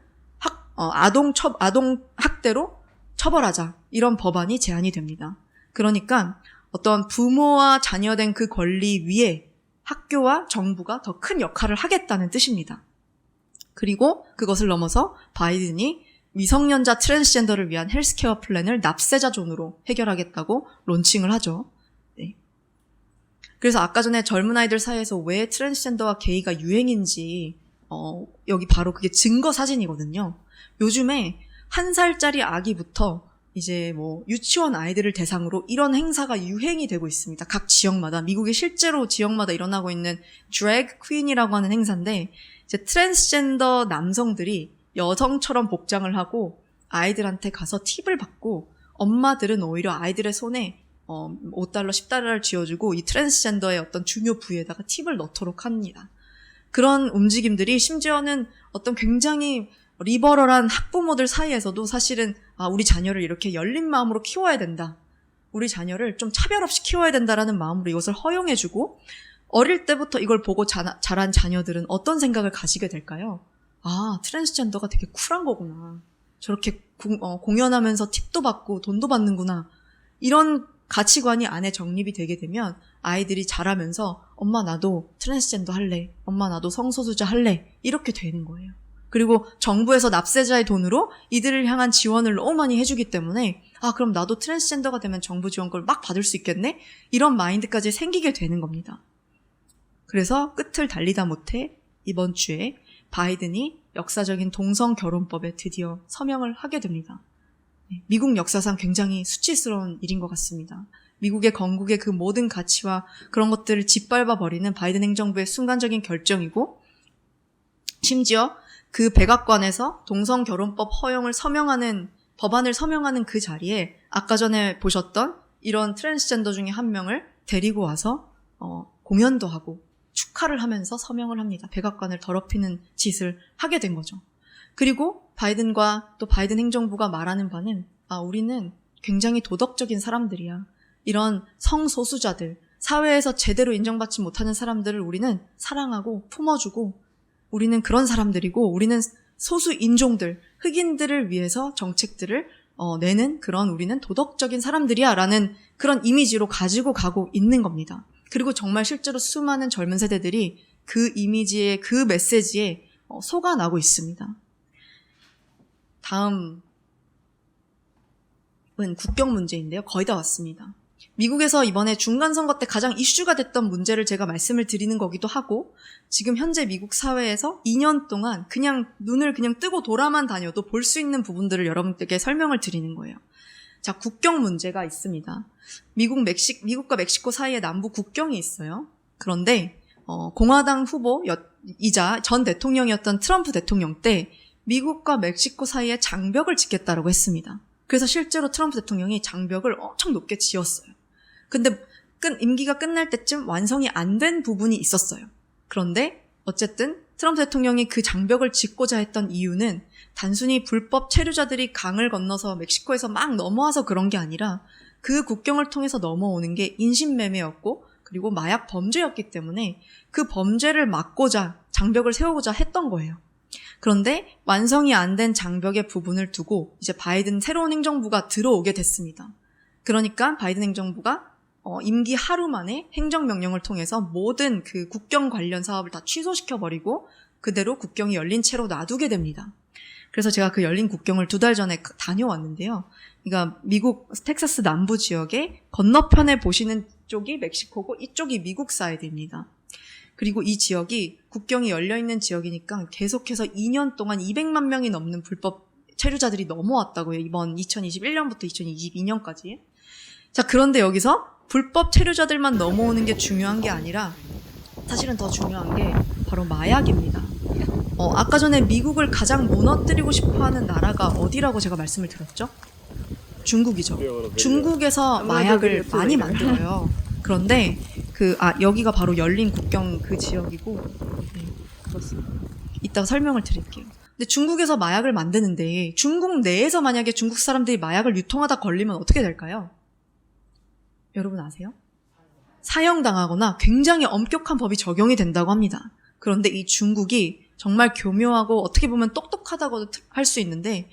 아동 학대로 처벌하자. 이런 법안이 제안이 됩니다. 그러니까 어떤 부모와 자녀된 그 권리 위에 학교와 정부가 더 큰 역할을 하겠다는 뜻입니다. 그리고 그것을 넘어서 바이든이 미성년자 트랜스젠더를 위한 헬스케어 플랜을 납세자 존으로 해결하겠다고 론칭을 하죠. 네. 그래서 아까 전에 젊은 아이들 사이에서 왜 트랜스젠더와 게이가 유행인지 여기 바로 그게 증거 사진이거든요. 요즘에 1살짜리 아기부터 이제 뭐 유치원 아이들을 대상으로 이런 행사가 유행이 되고 있습니다. 각 지역마다, 미국에 실제로 지역마다 일어나고 있는 드래그 퀸이라고 하는 행사인데, 이제 트랜스젠더 남성들이 여성처럼 복장을 하고 아이들한테 가서 팁을 받고, 엄마들은 오히려 아이들의 손에 $5, $10를 쥐어주고 이 트랜스젠더의 어떤 중요 부위에다가 팁을 넣도록 합니다. 그런 움직임들이 심지어는 어떤 굉장히 리버럴한 학부모들 사이에서도 사실은 우리 자녀를 이렇게 열린 마음으로 키워야 된다. 우리 자녀를 좀 차별 없이 키워야 된다라는 마음으로 이것을 허용해주고, 어릴 때부터 이걸 보고 자란 자녀들은 어떤 생각을 가지게 될까요? 트랜스젠더가 되게 쿨한 거구나. 저렇게 공연하면서 팁도 받고 돈도 받는구나. 이런 가치관이 안에 정립이 되게 되면 아이들이 자라면서 엄마 나도 트랜스젠더 할래. 엄마 나도 성소수자 할래. 이렇게 되는 거예요. 그리고 정부에서 납세자의 돈으로 이들을 향한 지원을 너무 많이 해주기 때문에 그럼 나도 트랜스젠더가 되면 정부 지원금을 막 받을 수 있겠네? 이런 마인드까지 생기게 되는 겁니다. 그래서 끝을 달리다 못해 이번 주에 바이든이 역사적인 동성결혼법에 드디어 서명을 하게 됩니다. 미국 역사상 굉장히 수치스러운 일인 것 같습니다. 미국의 건국의 그 모든 가치와 그런 것들을 짓밟아버리는 바이든 행정부의 순간적인 결정이고, 심지어 그 백악관에서 동성결혼법 허용을 서명하는, 법안을 서명하는 그 자리에 아까 전에 보셨던 이런 트랜스젠더 중에 한 명을 데리고 와서 공연도 하고 축하를 하면서 서명을 합니다. 백악관을 더럽히는 짓을 하게 된 거죠. 그리고 바이든과 또 바이든 행정부가 말하는 바는 우리는 굉장히 도덕적인 사람들이야. 이런 성소수자들, 사회에서 제대로 인정받지 못하는 사람들을 우리는 사랑하고 품어주고, 우리는 그런 사람들이고, 우리는 소수 인종들, 흑인들을 위해서 정책들을 내는 그런 우리는 도덕적인 사람들이야 라는 그런 이미지로 가지고 가고 있는 겁니다. 그리고 정말 실제로 수많은 젊은 세대들이 그 이미지에, 그 메시지에 속아나고 있습니다. 다음은 국경 문제인데요. 거의 다 왔습니다. 미국에서 이번에 중간선거 때 가장 이슈가 됐던 문제를 제가 말씀을 드리는 거기도 하고, 지금 현재 미국 사회에서 2년 동안 그냥 눈을 그냥 뜨고 돌아만 다녀도 볼 수 있는 부분들을 여러분들께 설명을 드리는 거예요. 자, 국경 문제가 있습니다. 미국과 멕시코 사이에 남부 국경이 있어요. 그런데 공화당 후보이자 전 대통령이었던 트럼프 대통령 때 미국과 멕시코 사이에 장벽을 짓겠다라고 했습니다. 그래서 실제로 트럼프 대통령이 장벽을 엄청 높게 지었어요. 근데 임기가 끝날 때쯤 완성이 안 된 부분이 있었어요. 그런데 어쨌든 트럼프 대통령이 그 장벽을 짓고자 했던 이유는 단순히 불법 체류자들이 강을 건너서 멕시코에서 막 넘어와서 그런 게 아니라 그 국경을 통해서 넘어오는 게 인신매매였고, 그리고 마약 범죄였기 때문에 그 범죄를 막고자 장벽을 세우고자 했던 거예요. 그런데 완성이 안 된 장벽의 부분을 두고 이제 바이든 새로운 행정부가 들어오게 됐습니다. 그러니까 바이든 행정부가 임기 하루 만에 행정명령을 통해서 모든 그 국경 관련 사업을 다 취소시켜버리고 그대로 국경이 열린 채로 놔두게 됩니다. 그래서 제가 그 열린 국경을 2달 전에 다녀왔는데요. 그러니까 미국 텍사스 남부 지역의 건너편에 보시는 쪽이 멕시코고 이쪽이 미국 사이드입니다. 그리고 이 지역이 국경이 열려있는 지역이니까 계속해서 2년 동안 200만 명이 넘는 불법 체류자들이 넘어왔다고요. 이번 2021년부터 2022년까지. 자, 그런데 여기서 불법 체류자들만 넘어오는 게 중요한 게 아니라 사실은 더 중요한 게 바로 마약입니다. 아까 전에 미국을 가장 무너뜨리고 싶어하는 나라가 어디라고 제가 말씀을 드렸죠? 중국이죠. 중국에서 마약을 많이 만들어요. 그런데 여기가 바로 열린 국경 그 지역이고, 네, 그렇습니다. 이따가 설명을 드릴게요. 근데 중국에서 마약을 만드는데 중국 내에서 만약에 중국 사람들이 마약을 유통하다 걸리면 어떻게 될까요? 여러분 아세요? 사형당하거나 굉장히 엄격한 법이 적용이 된다고 합니다. 그런데 이 중국이 정말 교묘하고 어떻게 보면 똑똑하다고도 할 수 있는데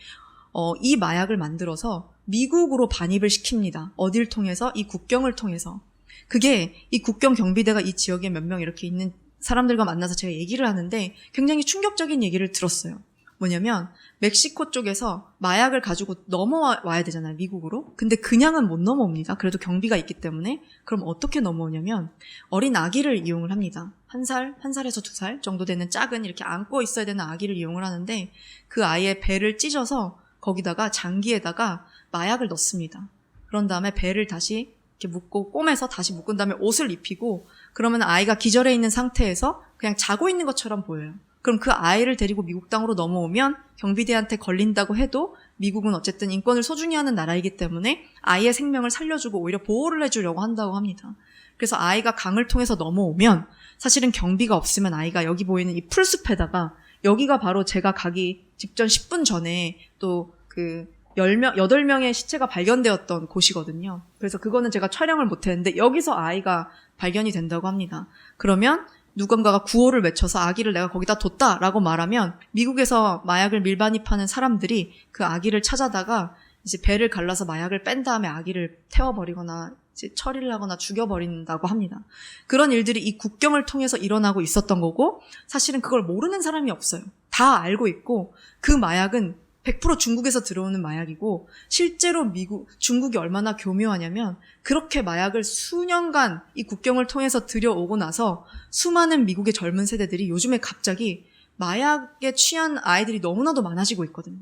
이 마약을 만들어서 미국으로 반입을 시킵니다. 어딜 통해서? 이 국경을 통해서. 그게 이 국경 경비대가 이 지역에 몇 명 이렇게 있는 사람들과 만나서 제가 얘기를 하는데 굉장히 충격적인 얘기를 들었어요. 뭐냐면 멕시코 쪽에서 마약을 가지고 넘어와야 되잖아요, 미국으로. 근데 그냥은 못 넘어옵니다. 그래도 경비가 있기 때문에. 그럼 어떻게 넘어오냐면 어린 아기를 이용을 합니다. 1살에서 2살 정도 되는 작은 이렇게 안고 있어야 되는 아기를 이용을 하는데 그 아이의 배를 찢어서 거기다가 장기에다가 마약을 넣습니다. 그런 다음에 배를 다시 이렇게 묶고 꼬매서 다시 묶은 다음에 옷을 입히고 그러면 아이가 기절해 있는 상태에서 그냥 자고 있는 것처럼 보여요. 그럼 그 아이를 데리고 미국 땅으로 넘어오면 경비대한테 걸린다고 해도 미국은 어쨌든 인권을 소중히 하는 나라이기 때문에 아이의 생명을 살려주고 오히려 보호를 해주려고 한다고 합니다. 그래서 아이가 강을 통해서 넘어오면 사실은 경비가 없으면 아이가 여기 보이는 이 풀숲에다가 여기가 바로 제가 가기 직전 10분 전에 또 그 8명의 시체가 발견되었던 곳이거든요. 그래서 그거는 제가 촬영을 못했는데 여기서 아이가 발견이 된다고 합니다. 그러면 누군가가 구호를 외쳐서 아기를 내가 거기다 뒀다라고 말하면 미국에서 마약을 밀반입하는 사람들이 그 아기를 찾아다가 이제 배를 갈라서 마약을 뺀 다음에 아기를 태워버리거나 이제 처리를 하거나 죽여버린다고 합니다. 그런 일들이 이 국경을 통해서 일어나고 있었던 거고 사실은 그걸 모르는 사람이 없어요. 다 알고 있고 그 마약은 100% 중국에서 들어오는 마약이고 실제로 중국이 얼마나 교묘하냐면 그렇게 마약을 수년간 이 국경을 통해서 들여오고 나서 수많은 미국의 젊은 세대들이 요즘에 갑자기 마약에 취한 아이들이 너무나도 많아지고 있거든요.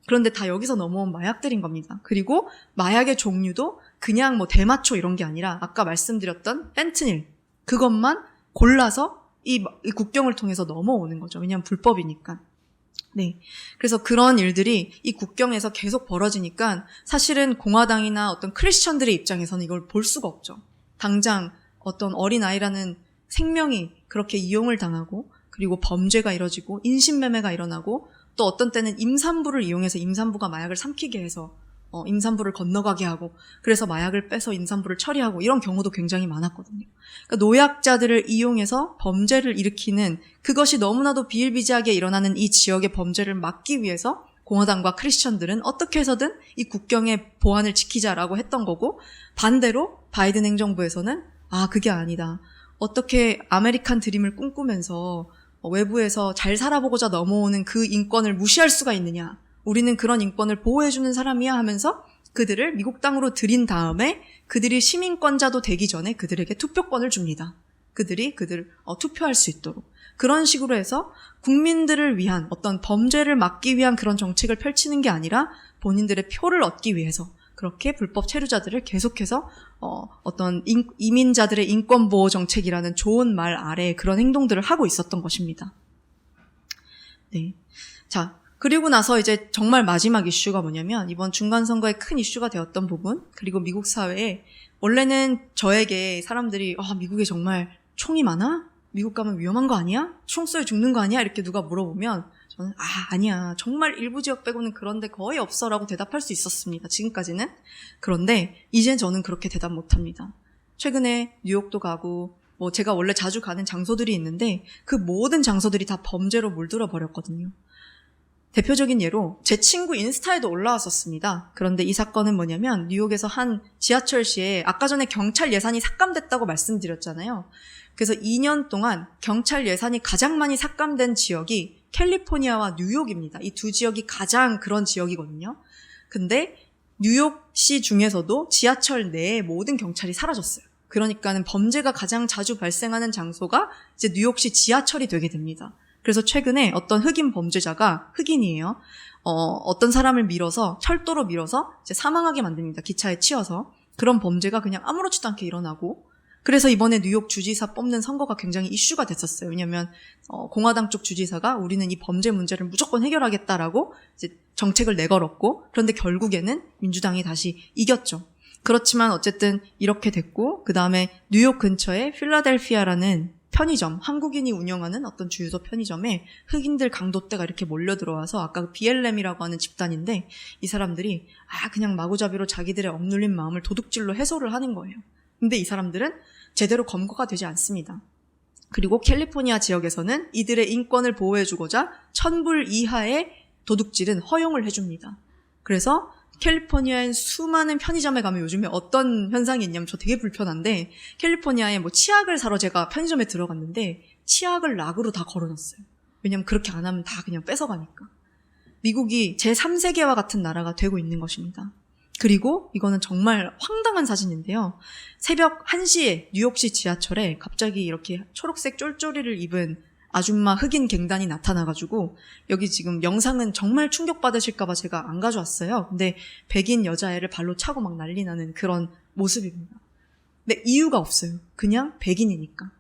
그런데 다 여기서 넘어온 마약들인 겁니다. 그리고 마약의 종류도 그냥 뭐 대마초 이런 게 아니라 아까 말씀드렸던 펜트닐 그것만 골라서 이 국경을 통해서 넘어오는 거죠. 왜냐하면 불법이니까. 네. 그래서 그런 일들이 이 국경에서 계속 벌어지니까 사실은 공화당이나 어떤 크리스천들의 입장에서는 이걸 볼 수가 없죠. 당장 어떤 어린아이라는 생명이 그렇게 이용을 당하고 그리고 범죄가 이뤄지고 인신매매가 일어나고 또 어떤 때는 임산부를 이용해서 임산부가 마약을 삼키게 해서 임산부를 건너가게 하고 그래서 마약을 빼서 임산부를 처리하고 이런 경우도 굉장히 많았거든요. 그러니까 노약자들을 이용해서 범죄를 일으키는 그것이 너무나도 비일비재하게 일어나는 이 지역의 범죄를 막기 위해서 공화당과 크리스천들은 어떻게 해서든 이 국경의 보안을 지키자라고 했던 거고 반대로 바이든 행정부에서는 그게 아니다. 어떻게 아메리칸 드림을 꿈꾸면서 외부에서 잘 살아보고자 넘어오는 그 인권을 무시할 수가 있느냐. 우리는 그런 인권을 보호해주는 사람이야 하면서 그들을 미국 땅으로 들인 다음에 그들이 시민권자도 되기 전에 그들에게 투표권을 줍니다. 그들을 투표할 수 있도록. 그런 식으로 해서 국민들을 위한 어떤 범죄를 막기 위한 그런 정책을 펼치는 게 아니라 본인들의 표를 얻기 위해서 그렇게 불법 체류자들을 계속해서 어떤 이민자들의 인권보호 정책이라는 좋은 말 아래 그런 행동들을 하고 있었던 것입니다. 네. 자. 그리고 나서 이제 정말 마지막 이슈가 뭐냐면 이번 중간선거에 큰 이슈가 되었던 부분 그리고 미국 사회에 원래는 저에게 사람들이 미국에 정말 총이 많아? 미국 가면 위험한 거 아니야? 총 쏘여 죽는 거 아니야? 이렇게 누가 물어보면 저는 아니야. 정말 일부 지역 빼고는 그런 데 거의 없어 라고 대답할 수 있었습니다. 지금까지는. 그런데 이젠 저는 그렇게 대답 못합니다. 최근에 뉴욕도 가고 제가 원래 자주 가는 장소들이 있는데 그 모든 장소들이 다 범죄로 물들어 버렸거든요. 대표적인 예로 제 친구 인스타에도 올라왔었습니다. 그런데 이 사건은 뭐냐면 뉴욕에서 한 지하철시에 아까 전에 경찰 예산이 삭감됐다고 말씀드렸잖아요. 그래서 2년 동안 경찰 예산이 가장 많이 삭감된 지역이 캘리포니아와 뉴욕입니다. 이 두 지역이 가장 그런 지역이거든요. 근데 뉴욕시 중에서도 지하철 내에 모든 경찰이 사라졌어요. 그러니까는 범죄가 가장 자주 발생하는 장소가 이제 뉴욕시 지하철이 되게 됩니다. 그래서 최근에 어떤 흑인 범죄자가 흑인이에요. 어떤 사람을 밀어서 철도로 밀어서 이제 사망하게 만듭니다. 기차에 치여서. 그런 범죄가 그냥 아무렇지도 않게 일어나고 그래서 이번에 뉴욕 주지사 뽑는 선거가 굉장히 이슈가 됐었어요. 왜냐하면 공화당 쪽 주지사가 우리는 이 범죄 문제를 무조건 해결하겠다라고 이제 정책을 내걸었고 그런데 결국에는 민주당이 다시 이겼죠. 그렇지만 어쨌든 이렇게 됐고 그 다음에 뉴욕 근처에 필라델피아라는 편의점, 한국인이 운영하는 어떤 주유소 편의점에 흑인들 강도떼가 이렇게 몰려들어와서 아까 BLM이라고 하는 집단인데 이 사람들이 그냥 마구잡이로 자기들의 억눌린 마음을 도둑질로 해소를 하는 거예요. 근데 이 사람들은 제대로 검거가 되지 않습니다. 그리고 캘리포니아 지역에서는 이들의 인권을 보호해주고자 1,000불 이하의 도둑질은 허용을 해줍니다. 그래서 캘리포니아엔 수많은 편의점에 가면 요즘에 어떤 현상이 있냐면 저 되게 불편한데 캘리포니아에 치약을 사러 제가 편의점에 들어갔는데 치약을 락으로 다 걸어놨어요. 왜냐면 그렇게 안 하면 다 그냥 뺏어가니까. 미국이 제3세계와 같은 나라가 되고 있는 것입니다. 그리고 이거는 정말 황당한 사진인데요. 새벽 1시에 뉴욕시 지하철에 갑자기 이렇게 초록색 쫄쫄이를 입은 아줌마 흑인 갱단이 나타나가지고, 여기 지금 영상은 정말 충격받으실까봐 제가 안 가져왔어요. 근데 백인 여자애를 발로 차고 막 난리 나는 그런 모습입니다. 근데 이유가 없어요. 그냥 백인이니까.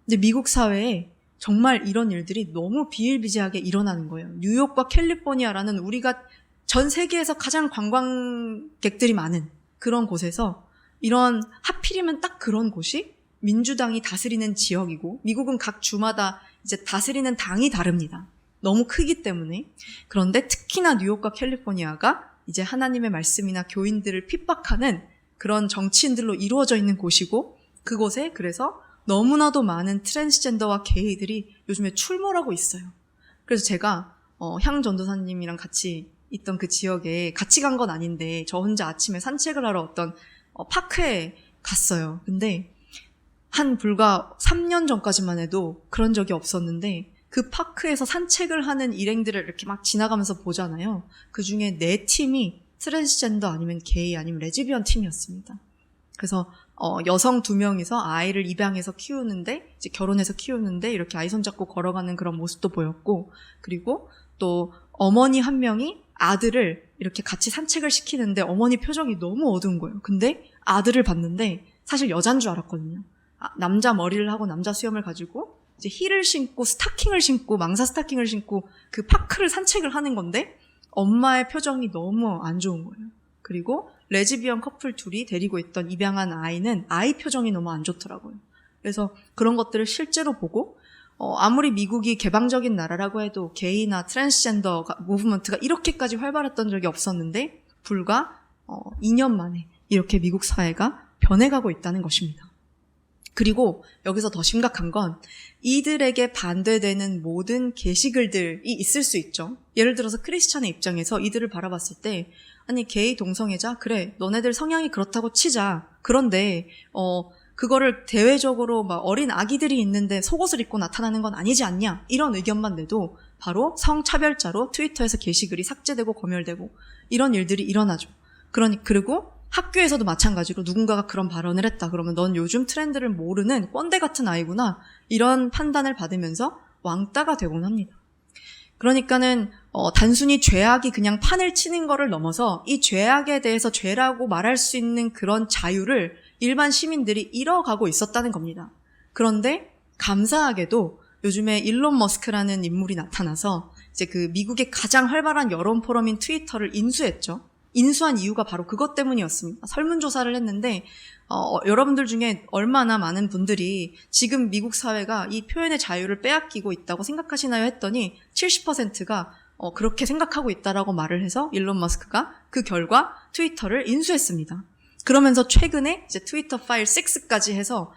근데 미국 사회에 정말 이런 일들이 너무 비일비재하게 일어나는 거예요. 뉴욕과 캘리포니아라는 우리가 전 세계에서 가장 관광객들이 많은 그런 곳에서 이런, 하필이면 딱 그런 곳이 민주당이 다스리는 지역이고, 미국은 각 주마다 이제 다스리는 당이 다릅니다. 너무 크기 때문에. 그런데 특히나 뉴욕과 캘리포니아가 이제 하나님의 말씀이나 교인들을 핍박하는 그런 정치인들로 이루어져 있는 곳이고, 그곳에 그래서 너무나도 많은 트랜스젠더와 게이들이 요즘에 출몰하고 있어요. 그래서 제가 향 전도사님이랑 같이 있던 그 지역에 같이 간 건 아닌데 저 혼자 아침에 산책을 하러 어떤 파크에 갔어요. 근데 한 불과 3년 전까지만 해도 그런 적이 없었는데, 그 파크에서 산책을 하는 일행들을 이렇게 막 지나가면서 보잖아요. 그 중에 4팀이 트랜스젠더 아니면 게이 아니면 레즈비언 팀이었습니다. 그래서 여성 2명이서 아이를 입양해서 키우는데, 이제 결혼해서 키우는데 이렇게 아이 손잡고 걸어가는 그런 모습도 보였고, 그리고 또 어머니 1명이 아들을 이렇게 같이 산책을 시키는데 어머니 표정이 너무 어두운 거예요. 근데 아들을 봤는데 사실 여잔 줄 알았거든요. 남자 머리를 하고 남자 수염을 가지고 이제 힐을 신고 스타킹을 신고 망사 스타킹을 신고 그 파크를 산책을 하는 건데 엄마의 표정이 너무 안 좋은 거예요. 그리고 레즈비언 커플 둘이 데리고 있던 입양한 아이는 아이 표정이 너무 안 좋더라고요. 그래서 그런 것들을 실제로 보고, 아무리 미국이 개방적인 나라라고 해도 게이나 트랜스젠더 무브먼트가 이렇게까지 활발했던 적이 없었는데 불과 2년 만에 이렇게 미국 사회가 변해가고 있다는 것입니다. 그리고 여기서 더 심각한 건 이들에게 반대되는 모든 게시글들이 있을 수 있죠. 예를 들어서 크리스찬의 입장에서 이들을 바라봤을 때, 아니 게이 동성애자? 그래, 너네들 성향이 그렇다고 치자. 그런데 그거를 대외적으로 막 어린 아기들이 있는데 속옷을 입고 나타나는 건 아니지 않냐, 이런 의견만 내도 바로 성차별자로 트위터에서 게시글이 삭제되고 검열되고 이런 일들이 일어나죠. 그리고 학교에서도 마찬가지로 누군가가 그런 발언을 했다 그러면 넌 요즘 트렌드를 모르는 꼰대 같은 아이구나, 이런 판단을 받으면서 왕따가 되곤 합니다. 그러니까는 단순히 죄악이 그냥 판을 치는 거를 넘어서 이 죄악에 대해서 죄라고 말할 수 있는 그런 자유를 일반 시민들이 잃어가고 있었다는 겁니다. 그런데 감사하게도 요즘에 일론 머스크라는 인물이 나타나서 이제 그 미국의 가장 활발한 여론 포럼인 트위터를 인수했죠. 인수한 이유가 바로 그것 때문이었습니다. 설문조사를 했는데 여러분들 중에 얼마나 많은 분들이 지금 미국 사회가 이 표현의 자유를 빼앗기고 있다고 생각하시나요? 했더니 70%가 그렇게 생각하고 있다라고 말을 해서 일론 머스크가 그 결과 트위터를 인수했습니다. 그러면서 최근에 이제 트위터 파일 6까지 해서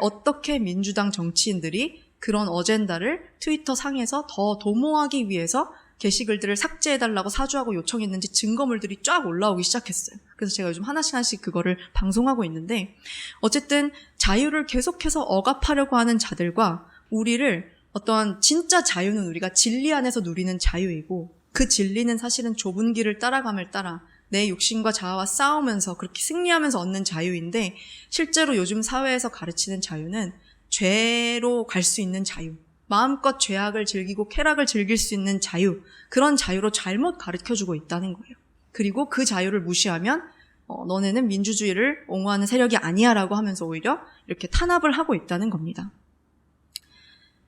어떻게 민주당 정치인들이 그런 어젠다를 트위터 상에서 더 도모하기 위해서 게시글들을 삭제해달라고 사주하고 요청했는지 증거물들이 쫙 올라오기 시작했어요. 그래서 제가 요즘 하나씩 그거를 방송하고 있는데, 어쨌든 자유를 계속해서 억압하려고 하는 자들과 우리를 어떤 진짜 자유는 우리가 진리 안에서 누리는 자유이고, 그 진리는 사실은 좁은 길을 따라감을 따라 내 욕심과 자아와 싸우면서 그렇게 승리하면서 얻는 자유인데, 실제로 요즘 사회에서 가르치는 자유는 죄로 갈 수 있는 자유, 마음껏 죄악을 즐기고 쾌락을 즐길 수 있는 자유, 그런 자유로 잘못 가르쳐주고 있다는 거예요. 그리고 그 자유를 무시하면 너네는 민주주의를 옹호하는 세력이 아니야 라고 하면서 오히려 이렇게 탄압을 하고 있다는 겁니다.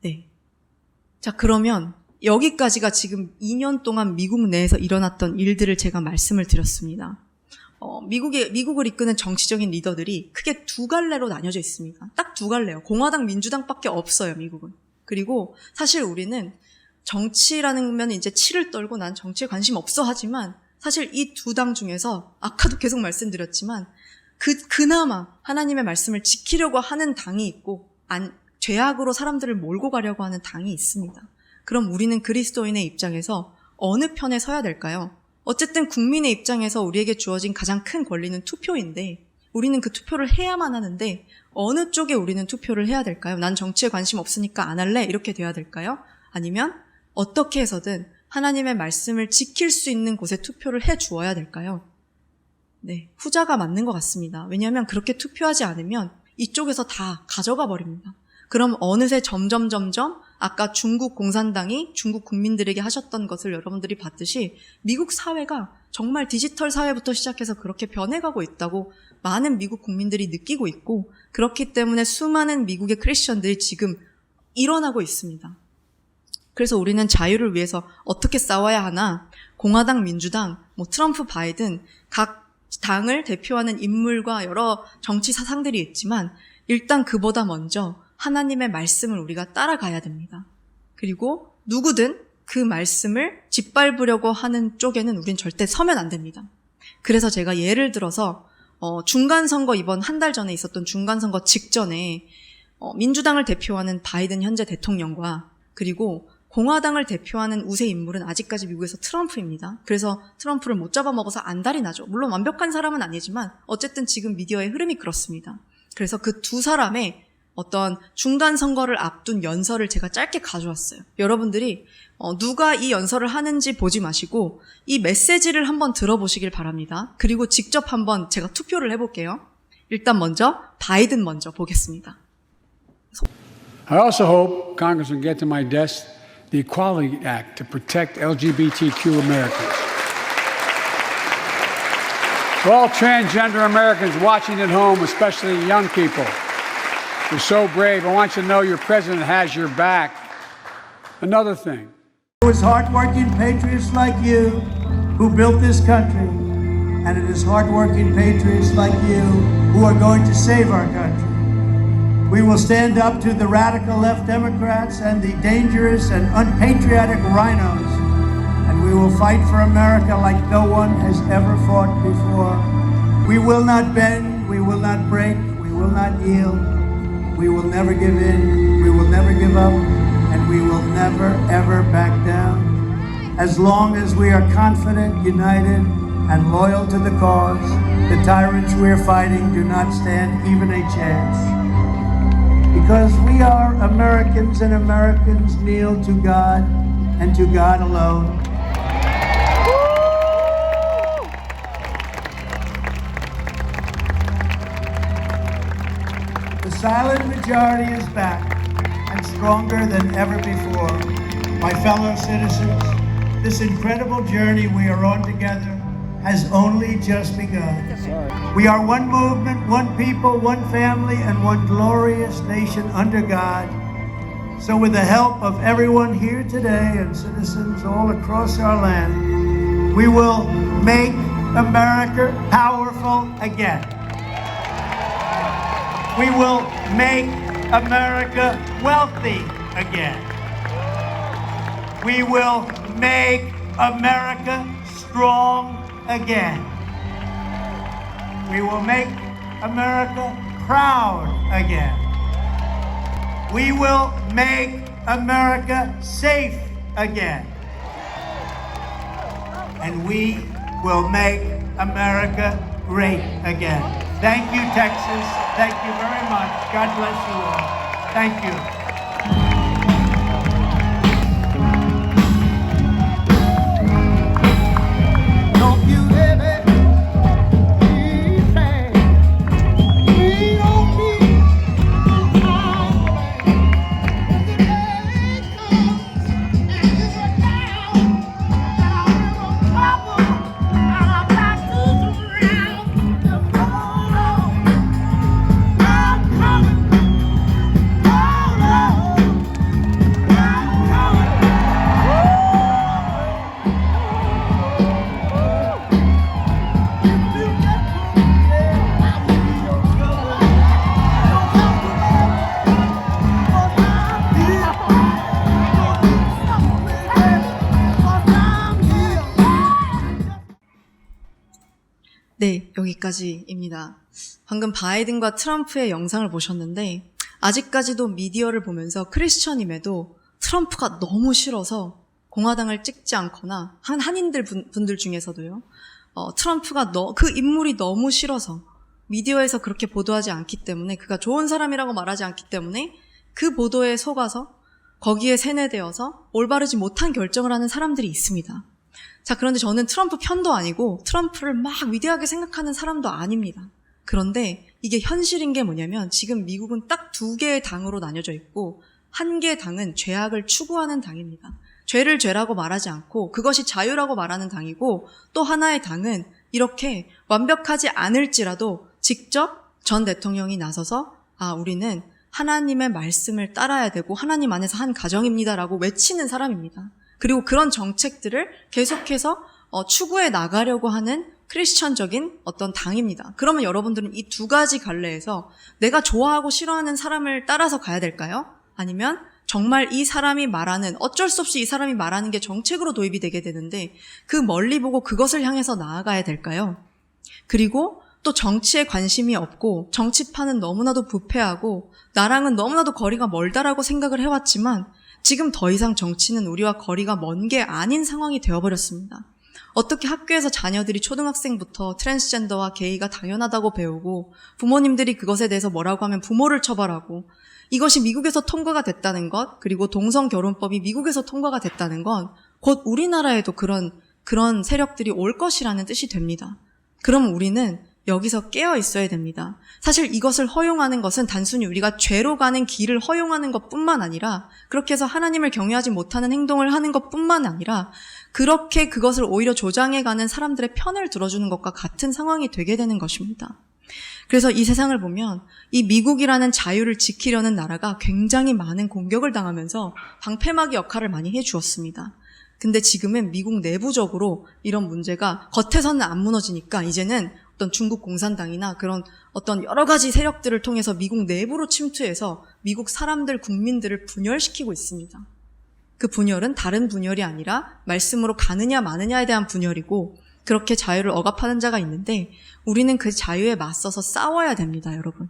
네. 자, 그러면 여기까지가 지금 2년 동안 미국 내에서 일어났던 일들을 제가 말씀을 드렸습니다. 미국을 이끄는 정치적인 리더들이 크게 2갈래로 나뉘어져 있습니다. 딱 2갈래요. 공화당, 민주당밖에 없어요, 미국은. 그리고 사실 우리는 정치라는 면 이제 치를 떨고 난 정치에 관심 없어 하지만, 사실 이 2당 중에서 아까도 계속 말씀드렸지만 그나마 하나님의 말씀을 지키려고 하는 당이 있고 죄악으로 사람들을 몰고 가려고 하는 당이 있습니다. 그럼 우리는 그리스도인의 입장에서 어느 편에 서야 될까요? 어쨌든 국민의 입장에서 우리에게 주어진 가장 큰 권리는 투표인데, 우리는 그 투표를 해야만 하는데 어느 쪽에 우리는 투표를 해야 될까요? 난 정치에 관심 없으니까 안 할래? 이렇게 돼야 될까요? 아니면 어떻게 해서든 하나님의 말씀을 지킬 수 있는 곳에 투표를 해 주어야 될까요? 네, 후자가 맞는 것 같습니다. 왜냐하면 그렇게 투표하지 않으면 이쪽에서 다 가져가 버립니다. 그럼 어느새 점점 아까 중국 공산당이 중국 국민들에게 하셨던 것을 여러분들이 봤듯이 미국 사회가 정말 디지털 사회부터 시작해서 그렇게 변해가고 있다고 많은 미국 국민들이 느끼고 있고, 그렇기 때문에 수많은 미국의 크리스천들이 지금 일어나고 있습니다. 그래서 우리는 자유를 위해서 어떻게 싸워야 하나? 공화당, 민주당, 트럼프, 바이든 각 당을 대표하는 인물과 여러 정치 사상들이 있지만 일단 그보다 먼저 하나님의 말씀을 우리가 따라가야 됩니다. 그리고 누구든 그 말씀을 짓밟으려고 하는 쪽에는 우린 절대 서면 안 됩니다. 그래서 제가 예를 들어서 중간선거, 이번 한 달 전에 있었던 중간선거 직전에 민주당을 대표하는 바이든 현재 대통령과 그리고 공화당을 대표하는 우세 인물은 아직까지 미국에서 트럼프입니다. 그래서 트럼프를 못 잡아먹어서 안달이 나죠. 물론 완벽한 사람은 아니지만 어쨌든 지금 미디어의 흐름이 그렇습니다. 그래서 그 두 사람의 어떤 중간 선거를 앞둔 연설을 제가 짧게 가져왔어요. 여러분들이 누가 이 연설을 하는지 보지 마시고 이 메시지를 한번 들어보시길 바랍니다. 그리고 직접 한번 제가 투표를 해볼게요. 일단 먼저 바이든 먼저 보겠습니다. I also hope Congress will get to my desk the Equality Act to protect LGBTQ Americans. To all transgender Americans watching at home, especially young people, you're so brave. I want you to know your president has your back. Another thing. It was hardworking patriots like you who built this country, and it is hardworking patriots like you who are going to save our country. We will stand up to the radical left Democrats and the dangerous and unpatriotic rhinos, and we will fight for America like no one has ever fought before. We will not bend, we will not break, we will not yield, we will never give in, we will never give up, and we will never ever back down. As long as we are confident, united, and loyal to the cause, the tyrants we are fighting do not stand even a chance. Because we are Americans, and Americans kneel to God and to God alone. The silent majority is back and stronger than ever before. My fellow citizens, this incredible journey we are on together has only just begun. We are one movement, one people, one family, and one glorious nation under God. So with the help of everyone here today and citizens all across our land, we will make America powerful again. We will make America wealthy again. We will make America strong again. We will make America proud again. We will make America safe again. And we will make America great again. Thank you, Texas. Thank you very much. God bless you all. Thank you. 네, 여기까지입니다. 방금 바이든과 트럼프의 영상을 보셨는데 아직까지도 미디어를 보면서 크리스천임에도 트럼프가 너무 싫어서 공화당을 찍지 않거나 한인들 분들 중에서도요. 트럼프가 그 인물이 너무 싫어서 미디어에서 그렇게 보도하지 않기 때문에, 그가 좋은 사람이라고 말하지 않기 때문에 그 보도에 속아서 거기에 세뇌되어서 올바르지 못한 결정을 하는 사람들이 있습니다. 자, 그런데 저는 트럼프 편도 아니고 트럼프를 막 위대하게 생각하는 사람도 아닙니다. 그런데 이게 현실인 게 뭐냐면 지금 미국은 딱 두 개의 당으로 나뉘어져 있고 한 개의 당은 죄악을 추구하는 당입니다. 죄를 죄라고 말하지 않고 그것이 자유라고 말하는 당이고 또 하나의 당은 이렇게 완벽하지 않을지라도 직접 전 대통령이 나서서 우리는 하나님의 말씀을 따라야 되고 하나님 안에서 한 가정입니다라고 외치는 사람입니다. 그리고 그런 정책들을 계속해서 추구해 나가려고 하는 크리스천적인 어떤 당입니다. 그러면 여러분들은 이 두 가지 갈래에서 내가 좋아하고 싫어하는 사람을 따라서 가야 될까요? 아니면 정말 이 사람이 말하는, 어쩔 수 없이 이 사람이 말하는 게 정책으로 도입이 되게 되는데 그 멀리 보고 그것을 향해서 나아가야 될까요? 그리고 또 정치에 관심이 없고 정치판은 너무나도 부패하고 나랑은 너무나도 거리가 멀다라고 생각을 해왔지만 지금 더 이상 정치는 우리와 거리가 먼 게 아닌 상황이 되어버렸습니다. 어떻게 학교에서 자녀들이 초등학생부터 트랜스젠더와 게이가 당연하다고 배우고 부모님들이 그것에 대해서 뭐라고 하면 부모를 처벌하고 이것이 미국에서 통과가 됐다는 것, 그리고 동성결혼법이 미국에서 통과가 됐다는 건 곧 우리나라에도 그런 세력들이 올 것이라는 뜻이 됩니다. 그럼 우리는 여기서 깨어 있어야 됩니다. 사실 이것을 허용하는 것은 단순히 우리가 죄로 가는 길을 허용하는 것뿐만 아니라 그렇게 해서 하나님을 경외하지 못하는 행동을 하는 것뿐만 아니라 그렇게 그것을 오히려 조장해가는 사람들의 편을 들어주는 것과 같은 상황이 되게 되는 것입니다. 그래서 이 세상을 보면 이 미국이라는 자유를 지키려는 나라가 굉장히 많은 공격을 당하면서 방패막이 역할을 많이 해주었습니다. 근데 지금은 미국 내부적으로 이런 문제가 겉에서는 안 무너지니까 이제는 어떤 중국 공산당이나 그런 어떤 여러 가지 세력들을 통해서 미국 내부로 침투해서 미국 사람들, 국민들을 분열시키고 있습니다. 그 분열은 다른 분열이 아니라 말씀으로 가느냐 마느냐에 대한 분열이고 그렇게 자유를 억압하는 자가 있는데 우리는 그 자유에 맞서서 싸워야 됩니다, 여러분.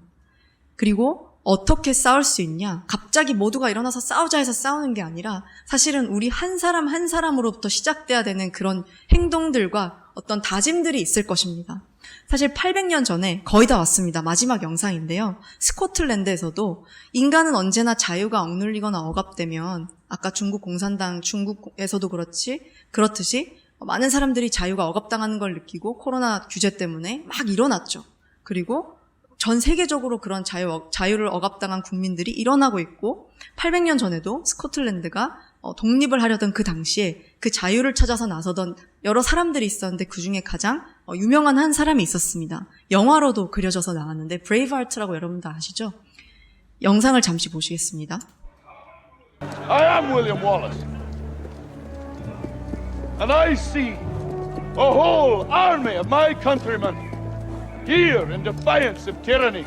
그리고 어떻게 싸울 수 있냐? 갑자기 모두가 일어나서 싸우자 해서 싸우는 게 아니라 사실은 우리 한 사람 한 사람으로부터 시작돼야 되는 그런 행동들과 어떤 다짐들이 있을 것입니다. 사실 800년 전에 거의 다 왔습니다. 마지막 영상인데요. 스코틀랜드에서도 인간은 언제나 자유가 억눌리거나 억압되면 아까 중국 공산당, 중국에서도 그렇듯이 많은 사람들이 자유가 억압당하는 걸 느끼고 코로나 규제 때문에 막 일어났죠. 그리고 전 세계적으로 그런 자유를 억압당한 국민들이 일어나고 있고 800년 전에도 스코틀랜드가 독립을 하려던 그 당시에 그 자유를 찾아서 나서던 여러 사람들이 있었는데 그중에 가장 유명한 한 사람이 있었습니다. 영화로도 그려져서 나왔는데 브레이브하트라고 여러분들 아시죠? 영상을 잠시 보시겠습니다. I am William Wallace, and I see a whole army of my countrymen here in defiance of tyranny.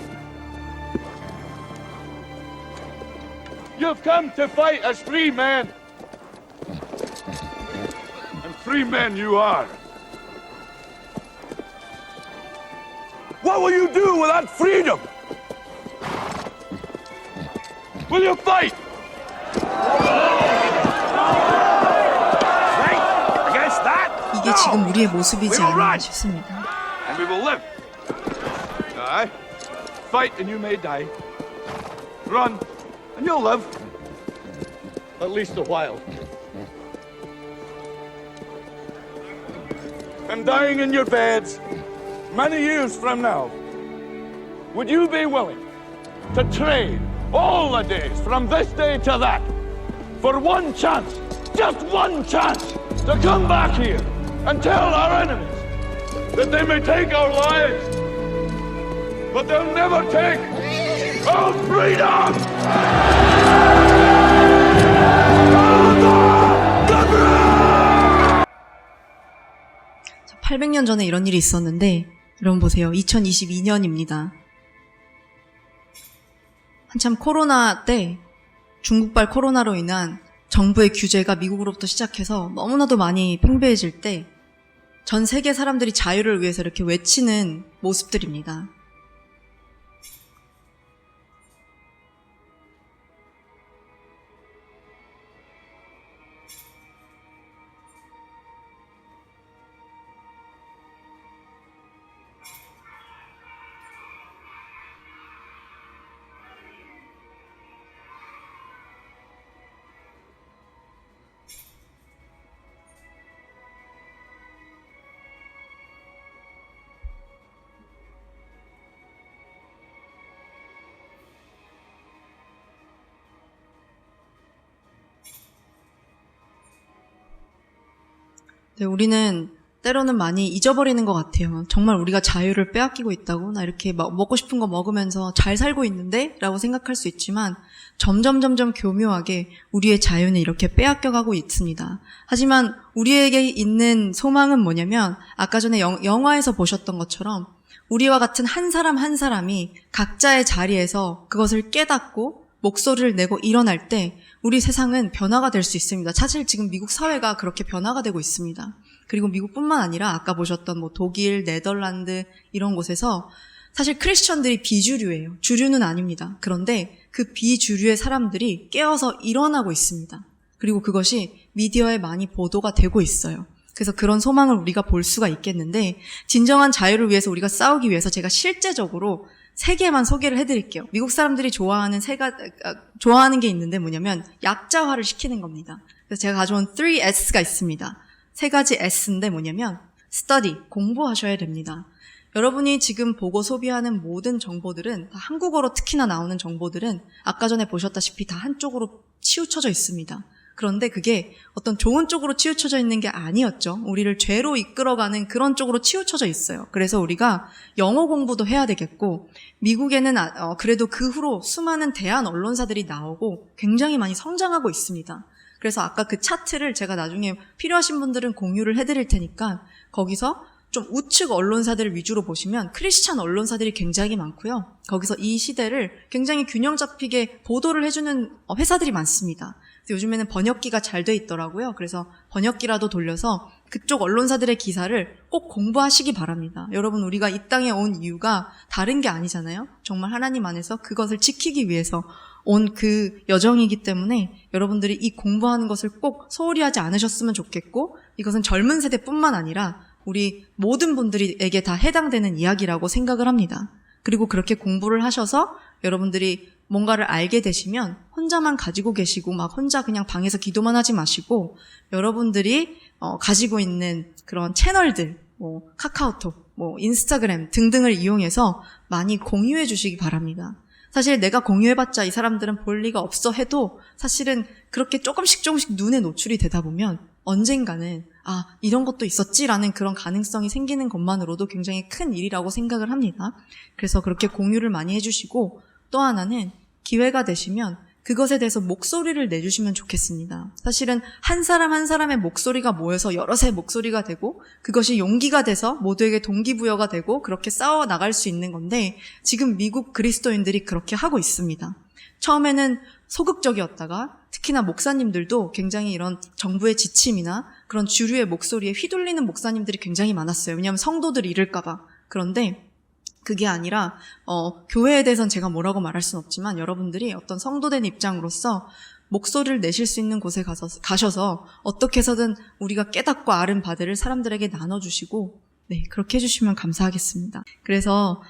You've come to fight as free men, and free men you are. What will you do with that freedom? Will you fight? Against that? 이게 지금 우리의 모습이지 않나 싶습니다. And we will live. Aye. Fight and you may die. Run and you'll live. At least a while. And dying in your beds many years from now, would you be willing to trade all the days from this day to that for one chance, just one chance, to come back here and tell our enemies that they may take our lives, but they'll never take our freedom! 800년 전에 이런 일이 있었는데 여러분 보세요. 2022년입니다. 한참 코로나 때 중국발 코로나로 인한 정부의 규제가 미국으로부터 시작해서 너무나도 많이 팽배해질 때 전 세계 사람들이 자유를 위해서 이렇게 외치는 모습들입니다. 네, 우리는 때로는 많이 잊어버리는 것 같아요. 정말 우리가 자유를 빼앗기고 있다고? 나 이렇게 먹고 싶은 거 먹으면서 잘 살고 있는데? 라고 생각할 수 있지만 점점 교묘하게 우리의 자유는 이렇게 빼앗겨가고 있습니다. 하지만 우리에게 있는 소망은 뭐냐면 아까 전에 영화에서 보셨던 것처럼 우리와 같은 한 사람 한 사람이 각자의 자리에서 그것을 깨닫고 목소리를 내고 일어날 때 우리 세상은 변화가 될 수 있습니다. 사실 지금 미국 사회가 그렇게 변화가 되고 있습니다. 그리고 미국뿐만 아니라 아까 보셨던 독일, 네덜란드 이런 곳에서 사실 크리스천들이 비주류예요. 주류는 아닙니다. 그런데 그 비주류의 사람들이 깨어서 일어나고 있습니다. 그리고 그것이 미디어에 많이 보도가 되고 있어요. 그래서 그런 소망을 우리가 볼 수가 있겠는데 진정한 자유를 위해서 우리가 싸우기 위해서 제가 실제적으로 3개만 소개를 해드릴게요. 미국 사람들이 좋아하는 게 있는데 뭐냐면 약자화를 시키는 겁니다. 그래서 제가 가져온 3S가 있습니다. 3가지 S인데 뭐냐면 study, 공부하셔야 됩니다. 여러분이 지금 보고 소비하는 모든 정보들은 다 한국어로 특히나 나오는 정보들은 아까 전에 보셨다시피 다 한쪽으로 치우쳐져 있습니다. 그런데 그게 어떤 좋은 쪽으로 치우쳐져 있는 게 아니었죠. 우리를 죄로 이끌어가는 그런 쪽으로 치우쳐져 있어요. 그래서 우리가 영어 공부도 해야 되겠고 미국에는 그래도 그 후로 수많은 대한 언론사들이 나오고 굉장히 많이 성장하고 있습니다. 그래서 아까 그 차트를 제가 나중에 필요하신 분들은 공유를 해드릴 테니까 거기서 좀 우측 언론사들을 위주로 보시면 크리스찬 언론사들이 굉장히 많고요. 거기서 이 시대를 굉장히 균형 잡히게 보도를 해주는 회사들이 많습니다. 요즘에는 번역기가 잘 돼 있더라고요. 그래서 번역기라도 돌려서 그쪽 언론사들의 기사를 꼭 공부하시기 바랍니다. 여러분, 우리가 이 땅에 온 이유가 다른 게 아니잖아요. 정말 하나님 안에서 그것을 지키기 위해서 온 그 여정이기 때문에 여러분들이 이 공부하는 것을 꼭 소홀히 하지 않으셨으면 좋겠고 이것은 젊은 세대뿐만 아니라 우리 모든 분들에게 다 해당되는 이야기라고 생각을 합니다. 그리고 그렇게 공부를 하셔서 여러분들이 뭔가를 알게 되시면 혼자만 가지고 계시고 막 혼자 그냥 방에서 기도만 하지 마시고 여러분들이 가지고 있는 그런 채널들, 카카오톡, 인스타그램 등등을 이용해서 많이 공유해 주시기 바랍니다. 사실 내가 공유해봤자 이 사람들은 볼 리가 없어 해도 사실은 그렇게 조금씩 눈에 노출이 되다 보면 언젠가는 이런 것도 있었지라는 그런 가능성이 생기는 것만으로도 굉장히 큰 일이라고 생각을 합니다. 그래서 그렇게 공유를 많이 해주시고 또 하나는 기회가 되시면 그것에 대해서 목소리를 내주시면 좋겠습니다. 사실은 한 사람 한 사람의 목소리가 모여서 여럿의 목소리가 되고 그것이 용기가 돼서 모두에게 동기부여가 되고 그렇게 싸워 나갈 수 있는 건데 지금 미국 그리스도인들이 그렇게 하고 있습니다. 처음에는 소극적이었다가 특히나 목사님들도 굉장히 이런 정부의 지침이나 그런 주류의 목소리에 휘둘리는 목사님들이 굉장히 많았어요. 왜냐하면 성도들이 잃을까 봐. 그런데 그게 아니라 교회에 대해서는 제가 뭐라고 말할 수는 없지만 여러분들이 어떤 성도된 입장으로서 목소리를 내실 수 있는 곳에 가셔서 어떻게 해서든 우리가 깨닫고 아는 바들을 사람들에게 나눠주시고 그렇게 해주시면 감사하겠습니다. 그래서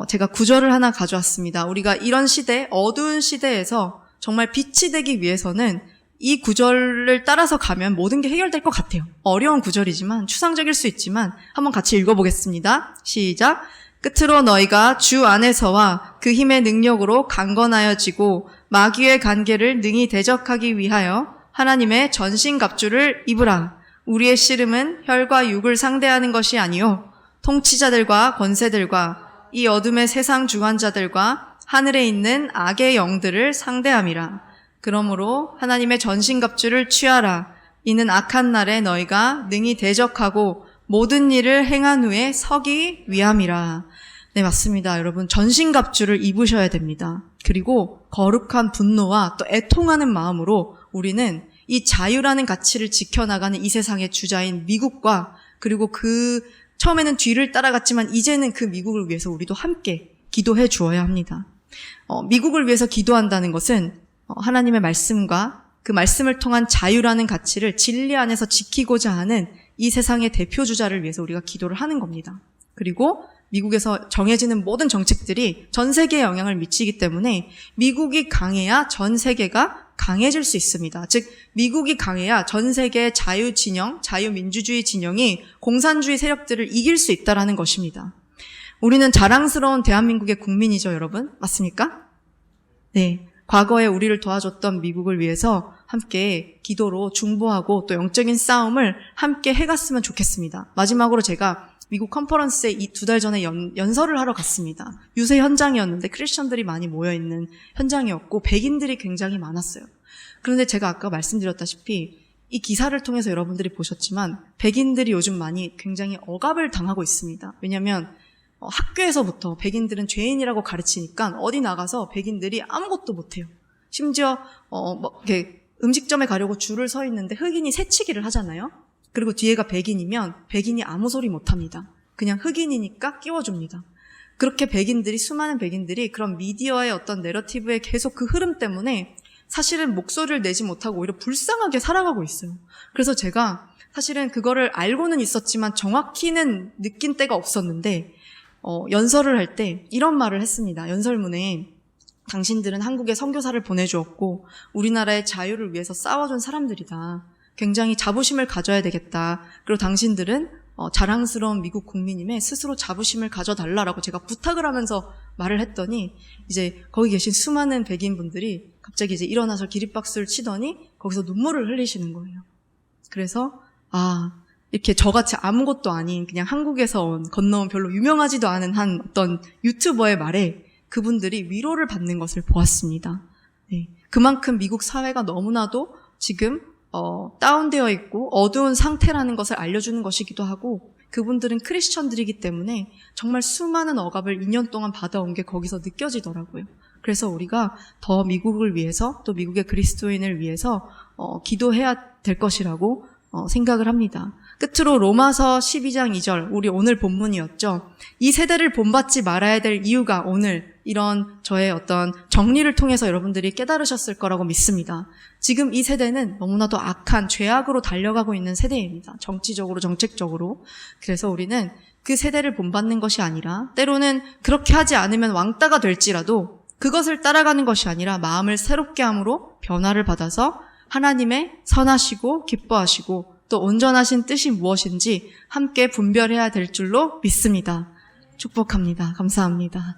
제가 구절을 하나 가져왔습니다. 우리가 이런 시대, 어두운 시대에서 정말 빛이 되기 위해서는 이 구절을 따라서 가면 모든 게 해결될 것 같아요. 어려운 구절이지만 추상적일 수 있지만 한번 같이 읽어보겠습니다. 시작! 끝으로 너희가 주 안에서와 그 힘의 능력으로 강건하여지고 마귀의 간계를 능히 대적하기 위하여 하나님의 전신갑주를 입으라. 우리의 씨름은 혈과 육을 상대하는 것이 아니요 통치자들과 권세들과 이 어둠의 세상 주관자들과 하늘에 있는 악의 영들을 상대함이라. 그러므로 하나님의 전신갑주를 취하라. 이는 악한 날에 너희가 능히 대적하고 모든 일을 행한 후에 서기 위함이라. 네, 맞습니다. 여러분, 전신갑주를 입으셔야 됩니다. 그리고 거룩한 분노와 또 애통하는 마음으로 우리는 이 자유라는 가치를 지켜나가는 이 세상의 주자인 미국과 그리고 처음에는 뒤를 따라갔지만 이제는 그 미국을 위해서 우리도 함께 기도해 주어야 합니다. 미국을 위해서 기도한다는 것은 하나님의 말씀과 그 말씀을 통한 자유라는 가치를 진리 안에서 지키고자 하는 이 세상의 대표주자를 위해서 우리가 기도를 하는 겁니다. 그리고 미국에서 정해지는 모든 정책들이 전 세계에 영향을 미치기 때문에 미국이 강해야 전 세계가 강해질 수 있습니다. 즉 미국이 강해야 전 세계의 자유진영, 자유민주주의 진영이 공산주의 세력들을 이길 수 있다는 것입니다. 우리는 자랑스러운 대한민국의 국민이죠, 여러분. 맞습니까? 네. 과거에 우리를 도와줬던 미국을 위해서 함께 기도로 중보하고 또 영적인 싸움을 함께 해갔으면 좋겠습니다. 마지막으로 제가 미국 컨퍼런스에 이 2달 전에 연설을 하러 갔습니다. 유세 현장이었는데 크리스천들이 많이 모여있는 현장이었고 백인들이 굉장히 많았어요. 그런데 제가 아까 말씀드렸다시피 이 기사를 통해서 여러분들이 보셨지만 백인들이 요즘 많이 굉장히 억압을 당하고 있습니다. 왜냐하면 학교에서부터 백인들은 죄인이라고 가르치니까 어디 나가서 백인들이 아무것도 못해요. 심지어 이렇게 음식점에 가려고 줄을 서 있는데 흑인이 새치기를 하잖아요. 그리고 뒤에가 백인이면 백인이 아무 소리 못합니다. 그냥 흑인이니까 끼워줍니다. 그렇게 수많은 백인들이 그런 미디어의 어떤 내러티브의 계속 그 흐름 때문에 사실은 목소리를 내지 못하고 오히려 불쌍하게 살아가고 있어요. 그래서 제가 사실은 그거를 알고는 있었지만 정확히는 느낀 때가 없었는데 연설을 할 때 이런 말을 했습니다. 연설문에 당신들은 한국에 선교사를 보내주었고 우리나라의 자유를 위해서 싸워준 사람들이다. 굉장히 자부심을 가져야 되겠다. 그리고 당신들은 자랑스러운 미국 국민임에 스스로 자부심을 가져달라라고 제가 부탁을 하면서 말을 했더니 이제 거기 계신 수많은 백인분들이 갑자기 이제 일어나서 기립박수를 치더니 거기서 눈물을 흘리시는 거예요. 그래서 이렇게 저같이 아무것도 아닌 그냥 한국에서 건너온 별로 유명하지도 않은 한 어떤 유튜버의 말에 그분들이 위로를 받는 것을 보았습니다. 네. 그만큼 미국 사회가 너무나도 지금 다운되어 있고 어두운 상태라는 것을 알려주는 것이기도 하고 그분들은 크리스천들이기 때문에 정말 수많은 억압을 2년 동안 받아온 게 거기서 느껴지더라고요. 그래서 우리가 더 미국을 위해서 또 미국의 그리스도인을 위해서 기도해야 될 것이라고 생각을 합니다. 끝으로 로마서 12장 2절, 우리 오늘 본문이었죠. 이 세대를 본받지 말아야 될 이유가 오늘 이런 저의 어떤 정리를 통해서 여러분들이 깨달으셨을 거라고 믿습니다. 지금 이 세대는 너무나도 악한 죄악으로 달려가고 있는 세대입니다. 정치적으로, 정책적으로. 그래서 우리는 그 세대를 본받는 것이 아니라 때로는 그렇게 하지 않으면 왕따가 될지라도 그것을 따라가는 것이 아니라 마음을 새롭게 함으로 변화를 받아서 하나님의 선하시고 기뻐하시고 또 온전하신 뜻이 무엇인지 함께 분별해야 될 줄로 믿습니다. 축복합니다. 감사합니다.